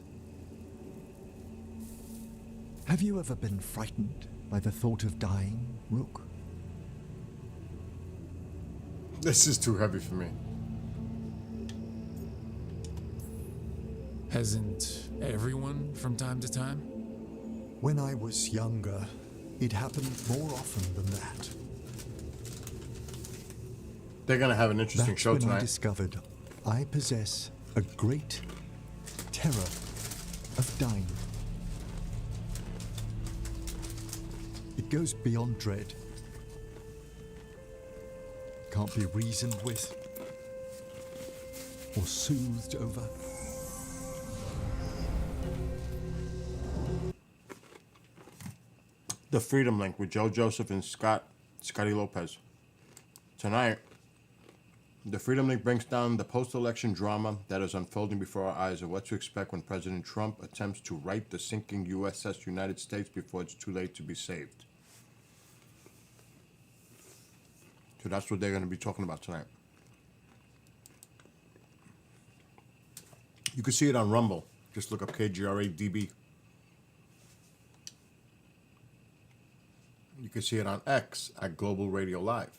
Have you ever been frightened by the thought of dying, Rook? This is too heavy for me. Hasn't everyone from time to time? When I was younger, it happened more often than that. They're gonna have an interesting That's show when I tonight. discovered I possess a great terror of dying. It goes beyond dread. Can't be reasoned with or soothed over. The Freedom Link with Joe Joseph and Scotty Lopez. Tonight, the Freedom Link brings down the post-election drama that is unfolding before our eyes of what to expect when President Trump attempts to right the sinking USS United States before it's too late to be saved. So that's what they're going to be talking about tonight. You can see it on Rumble. Just look up KGRA DB. You can see it on X at Global Radio Live.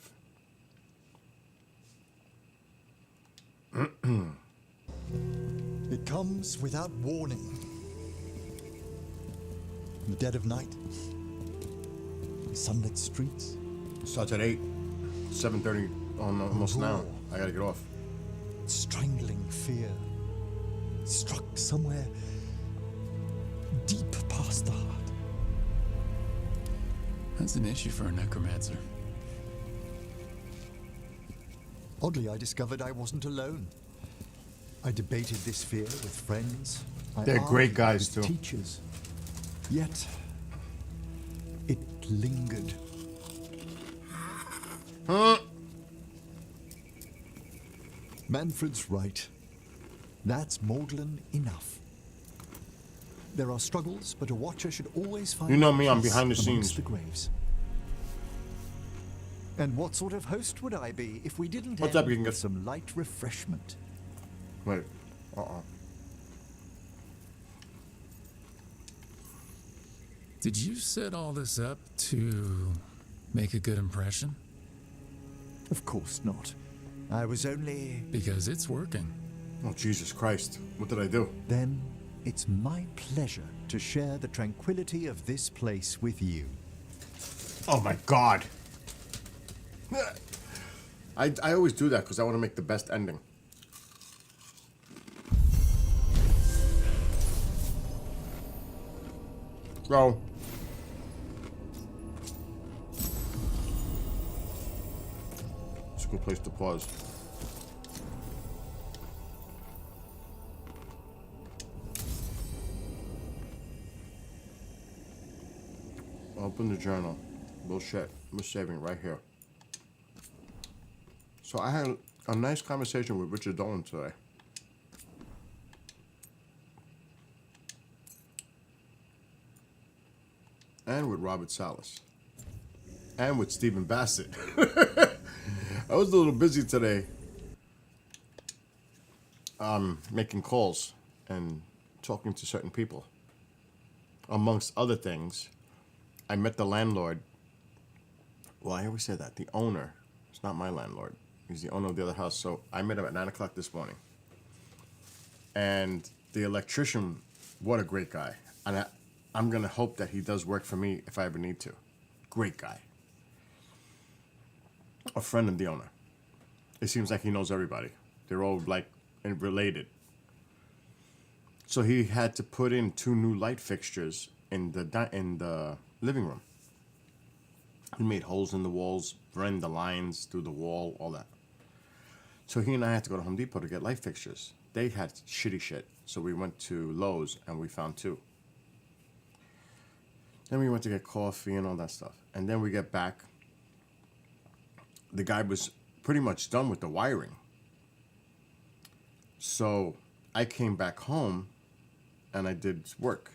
It comes without warning. In the dead of night. In sunlit streets. Starts at 8. 7:30 almost now. I gotta get off. Strangling fear. Struck somewhere deep past the heart. That's an issue for a necromancer. Oddly, I discovered I wasn't alone. I debated this fear with friends. They're great argued guys, with too. Teachers. Yet, it lingered. Huh? Manfred's right. That's maudlin enough. There are struggles, but a watcher should always find You know me, I'm peace behind the amongst scenes. the graves. And what sort of host would I be if we didn't What's end up, Genghis? with some light refreshment? Wait. Did you set all this up to make a good impression? Of course not. I was only... Because it's working. Oh, Jesus Christ. What did I do? Then it's my pleasure to share the tranquility of this place with you. Oh my God. I always do that because I want to make the best ending. So, it's a good place to pause. Open the journal. Bullshit. I'm saving it right here. So I had a nice conversation with Richard Dolan today. And with Robert Salas. And with Stephen Bassett. I was a little busy today. Making calls and talking to certain people. Amongst other things, I met the landlord. Well, I always say that. The owner. It's not my landlord. He's the owner of the other house. So I met him at 9 o'clock this morning. And the electrician, what a great guy. And I'm going to hope that he does work for me if I ever need to. Great guy. A friend of the owner. It seems like he knows everybody. They're all like related. So he had to put in 2 new light fixtures in the living room. He made holes in the walls, ran the lines through the wall, all that. So he and I had to go to Home Depot to get light fixtures. They had shitty shit. So we went to Lowe's and we found 2. Then we went to get coffee and all that stuff. And then we get back. The guy was pretty much done with the wiring. So I came back home and I did work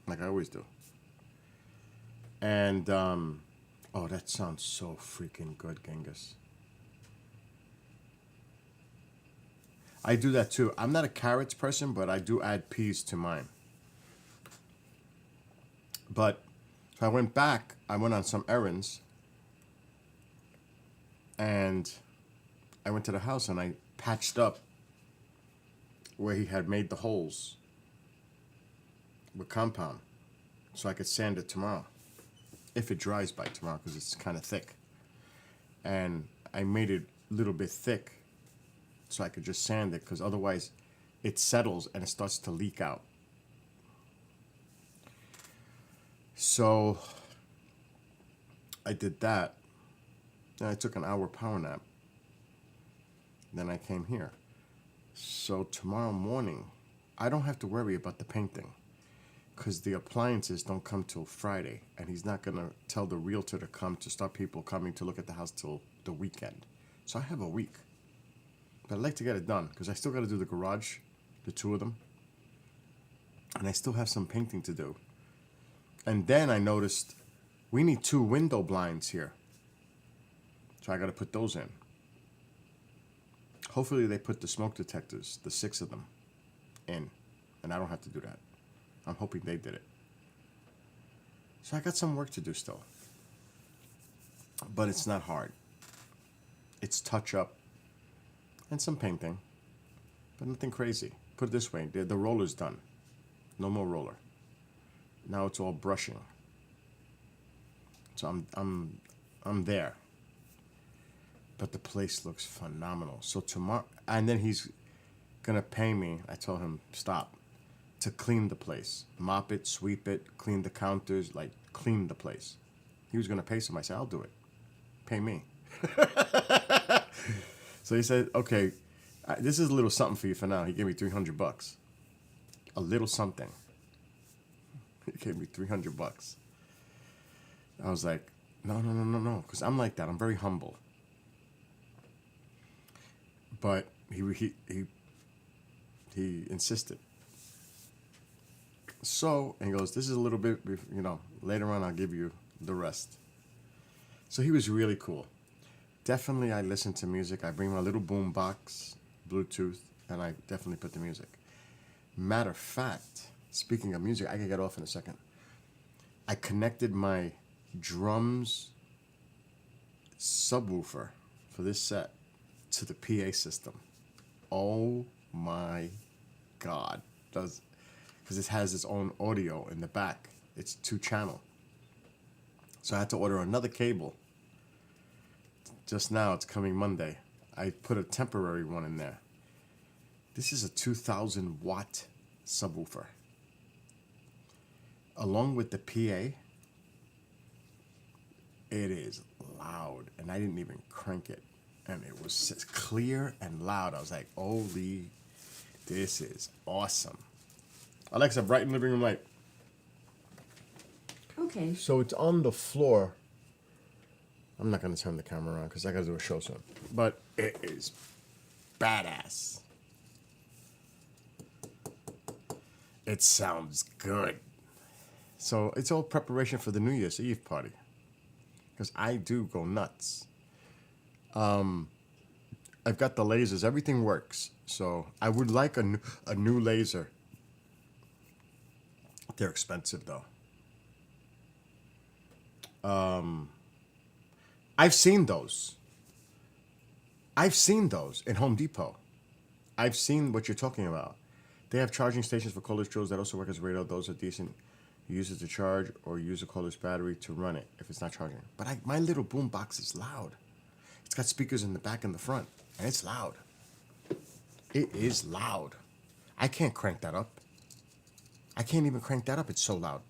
like I always do. And, oh, that sounds so freaking good, Genghis. I do that too. I'm not a carrots person, but I do add peas to mine. But so I went back. I went on some errands. And I went to the house and I patched up where he had made the holes with compound. So I could sand it tomorrow. If it dries by tomorrow, because it's kind of thick. And I made it a little bit thick so I could just sand it, because otherwise it settles and it starts to leak out. So I did that. Then I took an hour power nap. Then I came here. So tomorrow morning, I don't have to worry about the painting, because the appliances don't come till Friday, and he's not going to tell the realtor to come to start people coming to look at the house till the weekend. So I have a week. But I'd like to get it done, because I still got to do the garage, the 2 of them. And I still have some painting to do. And then I noticed we need 2 window blinds here. So I got to put those in. Hopefully they put the smoke detectors, the 6 of them, in. And I don't have to do that. I'm hoping they did it. So I got some work to do still. But it's not hard. It's touch up and some painting. But nothing crazy. Put it this way, the roller's done. No more roller. Now it's all brushing. So I'm there. But the place looks phenomenal. So tomorrow, and then he's gonna pay me, I told him, stop, to clean the place. Mop it, sweep it, clean the counters, like clean the place. He was gonna pay some. I said, I'll do it. Pay me. So he said, okay, this is a little something for you for now. He gave me $300. A little something. He gave me $300. I was like, no, because I'm like that. I'm very humble. But he insisted. So, and he goes, this is a little bit, later on I'll give you the rest. So he was really cool. definitely I listen to music. I bring my little boom box, Bluetooth, and I definitely put the music. Matter of fact, speaking of music, I can get off in a second. I connected my drums subwoofer for this set to the PA system. Oh my God. Because it has its own audio in the back. It's 2-channel. So I had to order another cable. Just now, it's coming Monday. I put a temporary one in there. This is a 2,000 watt subwoofer. Along with the PA, it is loud. And I didn't even crank it. And it was just clear and loud. I was like, holy, this is awesome. Alexa, brighten living room light. Okay. So it's on the floor. I'm not going to turn the camera around because I got to do a show soon. But it is badass. It sounds good. So it's all preparation for the New Year's Eve party. Because I do go nuts. I've got the lasers. Everything works. So I would like a new laser. They're expensive, though. I've seen those. I've seen those in Home Depot. I've seen what you're talking about. They have charging stations for cordless drills that also work as radio. Those are decent. You use it to charge or use a cordless battery to run it if it's not charging. But my little boom box is loud. It's got speakers in the back and the front, and it's loud. It is loud. I can't crank that up. I can't even crank that up. It's so loud.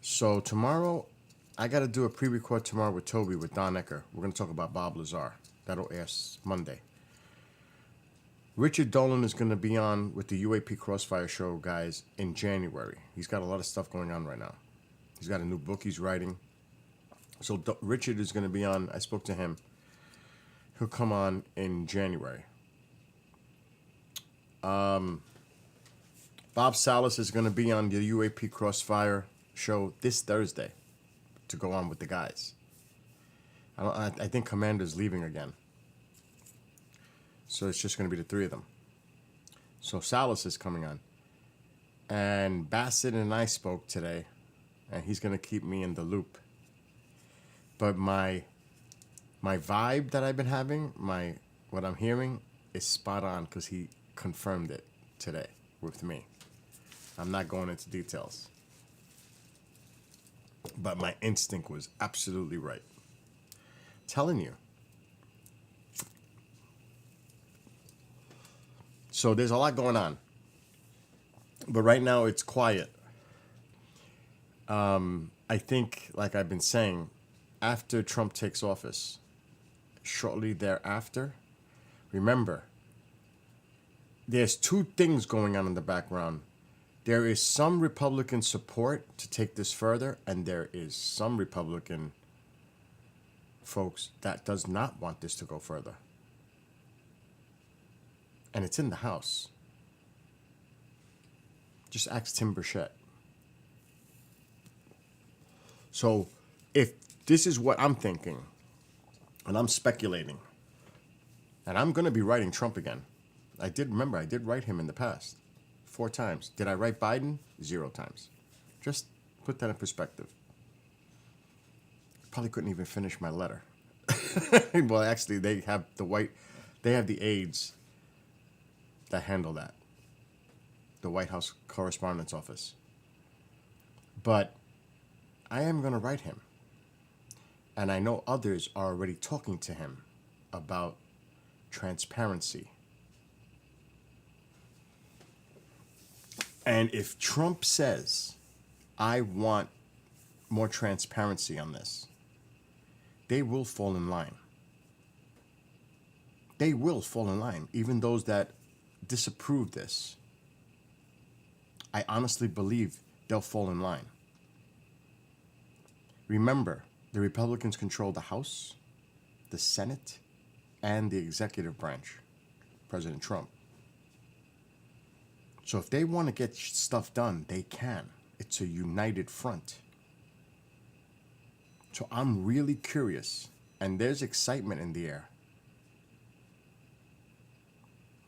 So tomorrow, I got to do a pre-record tomorrow with Toby, with Don Ecker. We're going to talk about Bob Lazar. That'll air Monday. Richard Dolan is going to be on with the UAP Crossfire show, guys, in January. He's got a lot of stuff going on right now. He's got a new book he's writing. So Richard is going to be on. I spoke to him. He'll come on in January. Bob Salas is going to be on the UAP Crossfire show this Thursday to go on with the guys. I think Commander's leaving again. So it's just going to be the three of them. So Salas is coming on. And Bassett and I spoke today, and he's going to keep me in the loop. But my vibe that I've been having, what I'm hearing, is spot on because he confirmed it today with me. I'm not going into details. But my instinct was absolutely right. Telling you. So there's a lot going on. But right now it's quiet. I think, like I've been saying, after Trump takes office, shortly thereafter, remember, there's two things going on in the background. There is some Republican support to take this further, and there is some Republican folks that does not want this to go further. And it's in the House. Just ask Tim Burchett. So if this is what I'm thinking, and I'm speculating, and I'm going to be writing Trump again. I did write him in the past 4 times. Did I write Biden? 0 times. Just put that in perspective. Probably couldn't even finish my letter. Well, actually, they have the aides that handle that. The White House Correspondence Office. But I am going to write him. And I know others are already talking to him about transparency. And if Trump says, I want more transparency on this, they will fall in line. They will fall in line, even those that disapprove this. I honestly believe they'll fall in line. Remember, the Republicans control the House, the Senate, and the executive branch, President Trump. So if they want to get stuff done, they can. It's a united front. So I'm really curious, and there's excitement in the air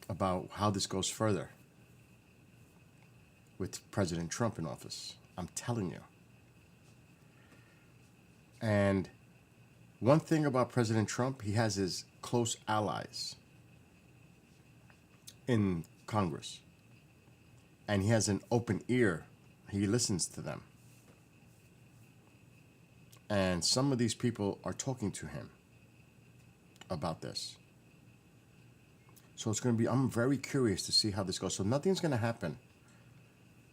about how this goes further with President Trump in office. I'm telling you. And one thing about President Trump, he has his close allies in Congress. And he has an open ear. He listens to them. And some of these people are talking to him about this. So it's going to be, I'm very curious to see how this goes. So nothing's going to happen,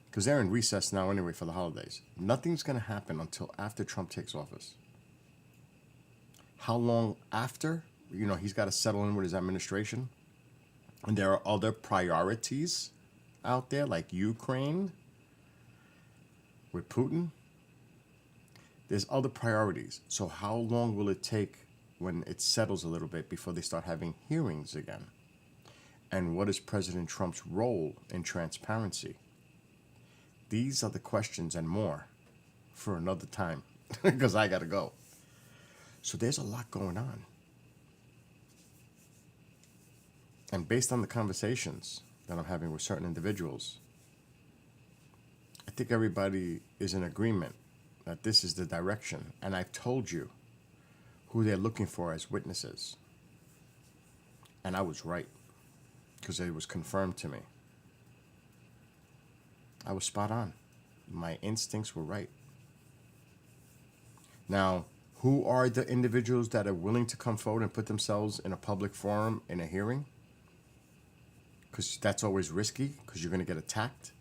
because they're in recess now anyway for the holidays. Nothing's going to happen until after Trump takes office. How long after? You know, he's got to settle in with his administration. And there are other priorities out there, like Ukraine with Putin. There's other priorities. So how long will it take when it settles a little bit before they start having hearings again? And what is President Trump's role in transparency? These are the questions and more for another time, because I got to go. So there's a lot going on. And based on the conversations that I'm having with certain individuals, I think everybody is in agreement that this is the direction. And I've told you who they're looking for as witnesses. And I was right, because it was confirmed to me. I was spot on. My instincts were right. Now, who are the individuals that are willing to come forward and put themselves in a public forum in a hearing? Because that's always risky, because you're going to get attacked.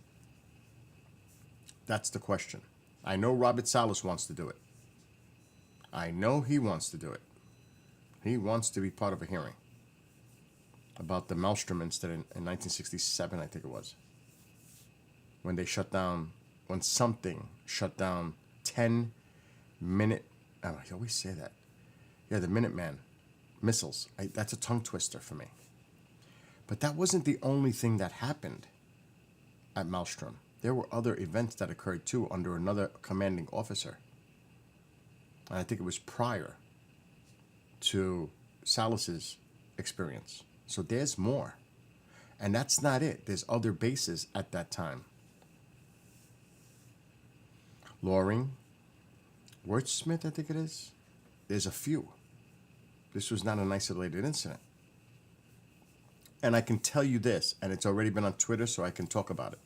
That's the question. I know Robert Salas wants to do it. I know he wants to do it. He wants to be part of a hearing about the Maelstrom incident in 1967, I think it was. When they shut down, when something shut down 10-minute, oh, I always say that. Yeah, the Minuteman missiles. That's a tongue twister for me. But that wasn't the only thing that happened at Maelstrom. There were other events that occurred too under another commanding officer. And I think it was prior to Salas's experience. So there's more. And that's not it. There's other bases at that time. Loring, Wordsmith, I think it is. There's a few. This was not an isolated incident. And I can tell you this, and it's already been on Twitter, so I can talk about it.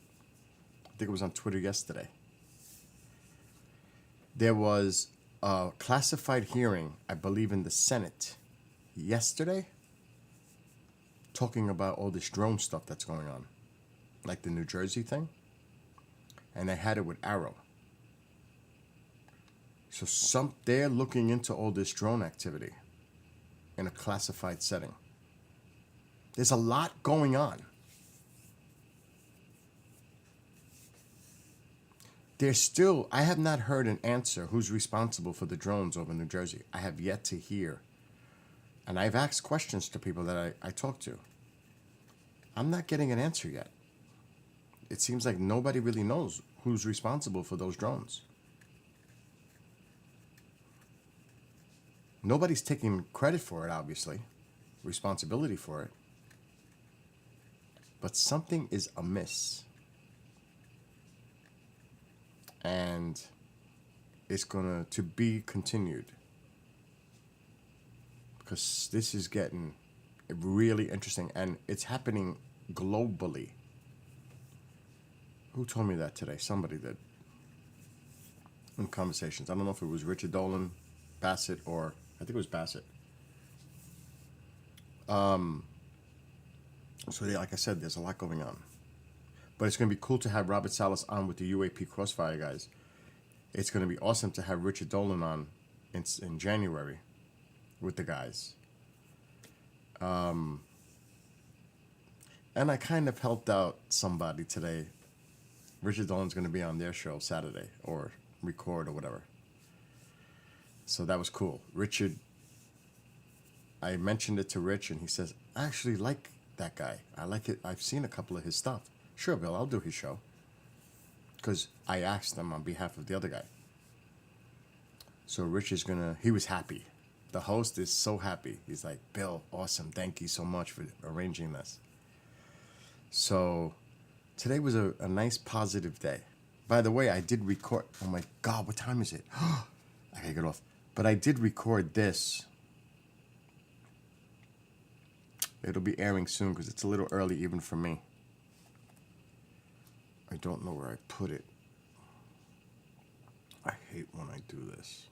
I think it was on Twitter yesterday. There was a classified hearing, I believe, in the Senate yesterday, talking about all this drone stuff that's going on, like the New Jersey thing. And they had it with Arrow. So they're looking into all this drone activity in a classified setting. There's a lot going on. There's still, I have not heard an answer who's responsible for the drones over New Jersey. I have yet to hear. And I've asked questions to people that I talk to. I'm not getting an answer yet. It seems like nobody really knows who's responsible for those drones. Nobody's taking credit for it, obviously, responsibility for it. But something is amiss. And it's going to be continued. Because this is getting really interesting. And it's happening globally. Who told me that today? Somebody did. In conversations. I don't know if it was Richard Dolan, Bassett, or I think it was Bassett. So yeah, like I said, there's a lot going on. But it's going to be cool to have Robert Salas on with the UAP Crossfire guys. It's going to be awesome to have Richard Dolan on in January with the guys. And I kind of helped out somebody today. Richard Dolan's going to be on their show Saturday, or record or whatever. So that was cool. Richard, I mentioned it to Rich, and he says, I actually like that guy. I like it. I've seen a couple of his stuff. Sure, Bill, I'll do his show. Because I asked them on behalf of the other guy. So Rich is gonna, he was happy. The host is so happy. He's like, Bill, awesome. Thank you so much for arranging this. So today was a nice positive day. By the way, I did record, oh my God, what time is it? I gotta get off. But I did record this. It'll be airing soon because it's a little early even for me. I don't know where I put it. I hate when I do this.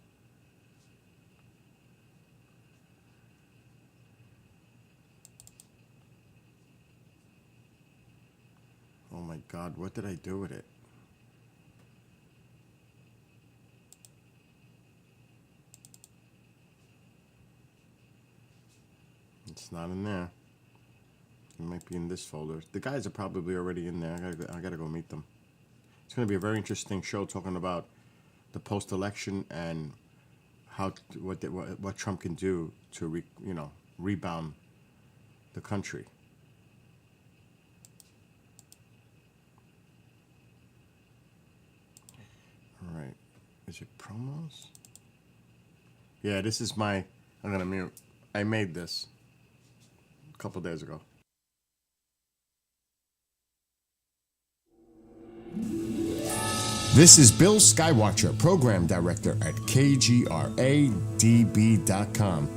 Oh my God, what did I do with it? It's not in there. It might be in this folder. The guys are probably already in there. I gotta go meet them. It's gonna be a very interesting show talking about the post-election and how what Trump can do to rebound the country. All right, is it promos? Yeah, this is my. I'm gonna mute. I made this a couple days ago. This is Bill Skywatcher, Program Director at KGRADB.com.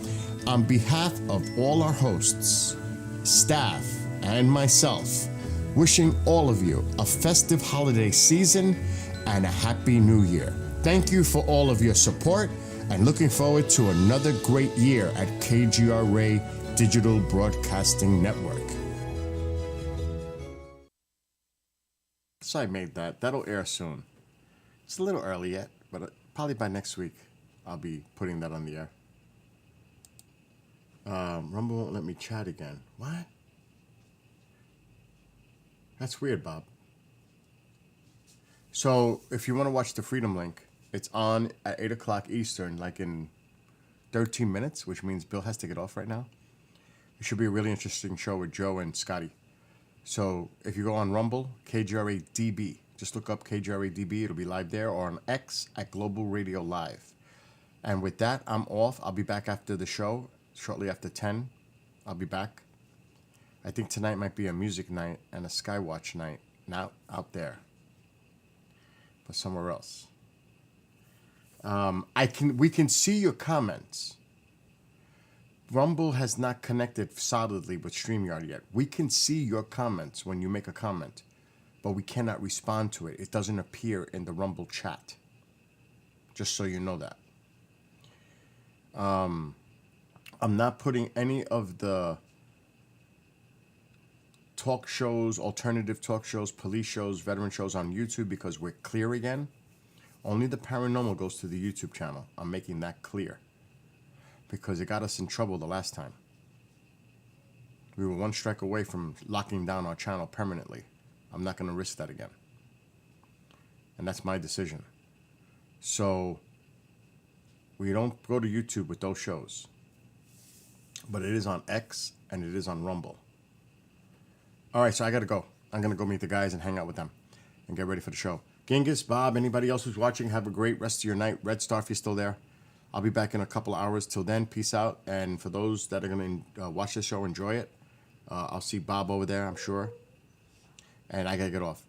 On behalf of all our hosts, staff, and myself, wishing all of you a festive holiday season and a happy new year. Thank you for all of your support and looking forward to another great year at KGRA Digital Broadcasting Network. So I made that. That'll air soon. It's a little early yet, but probably by next week I'll be putting that on the air. Rumble won't let me chat again. What? That's weird, Bob. So if you want to watch the Freedom Link, it's on at 8 o'clock Eastern, like in 13 minutes, which means Bill has to get off right now. It should be a really interesting show with Joe and Scotty. So if you go on Rumble, KGRA DB, just look up KGRA DB. It'll be live there, or on X at Global Radio Live. And with that, I'm off. I'll be back after the show, shortly after 10. I'll be back. I think tonight might be a music night and a Skywatch night. Not out there, but somewhere else. We can see your comments. Rumble has not connected solidly with StreamYard yet. We can see your comments when you make a comment, but we cannot respond to it. It doesn't appear in the Rumble chat. Just so you know that. I'm not putting any of the talk shows, alternative talk shows, police shows, veteran shows on YouTube because we're clear again. Only the paranormal goes to the YouTube channel. I'm making that clear because it got us in trouble the last time. We were one strike away from locking down our channel permanently. I'm not going to risk that again. And that's my decision. So we don't go to YouTube with those shows. But it is on X and it is on Rumble. All right, so I got to go. I'm going to go meet the guys and hang out with them and get ready for the show. Genghis, Bob, anybody else who's watching, have a great rest of your night. Red Star, if you're still there. I'll be back in a couple of hours. Till then, peace out. And for those that are going to watch the show, enjoy it. I'll see Bob over there, I'm sure. And I got to get off.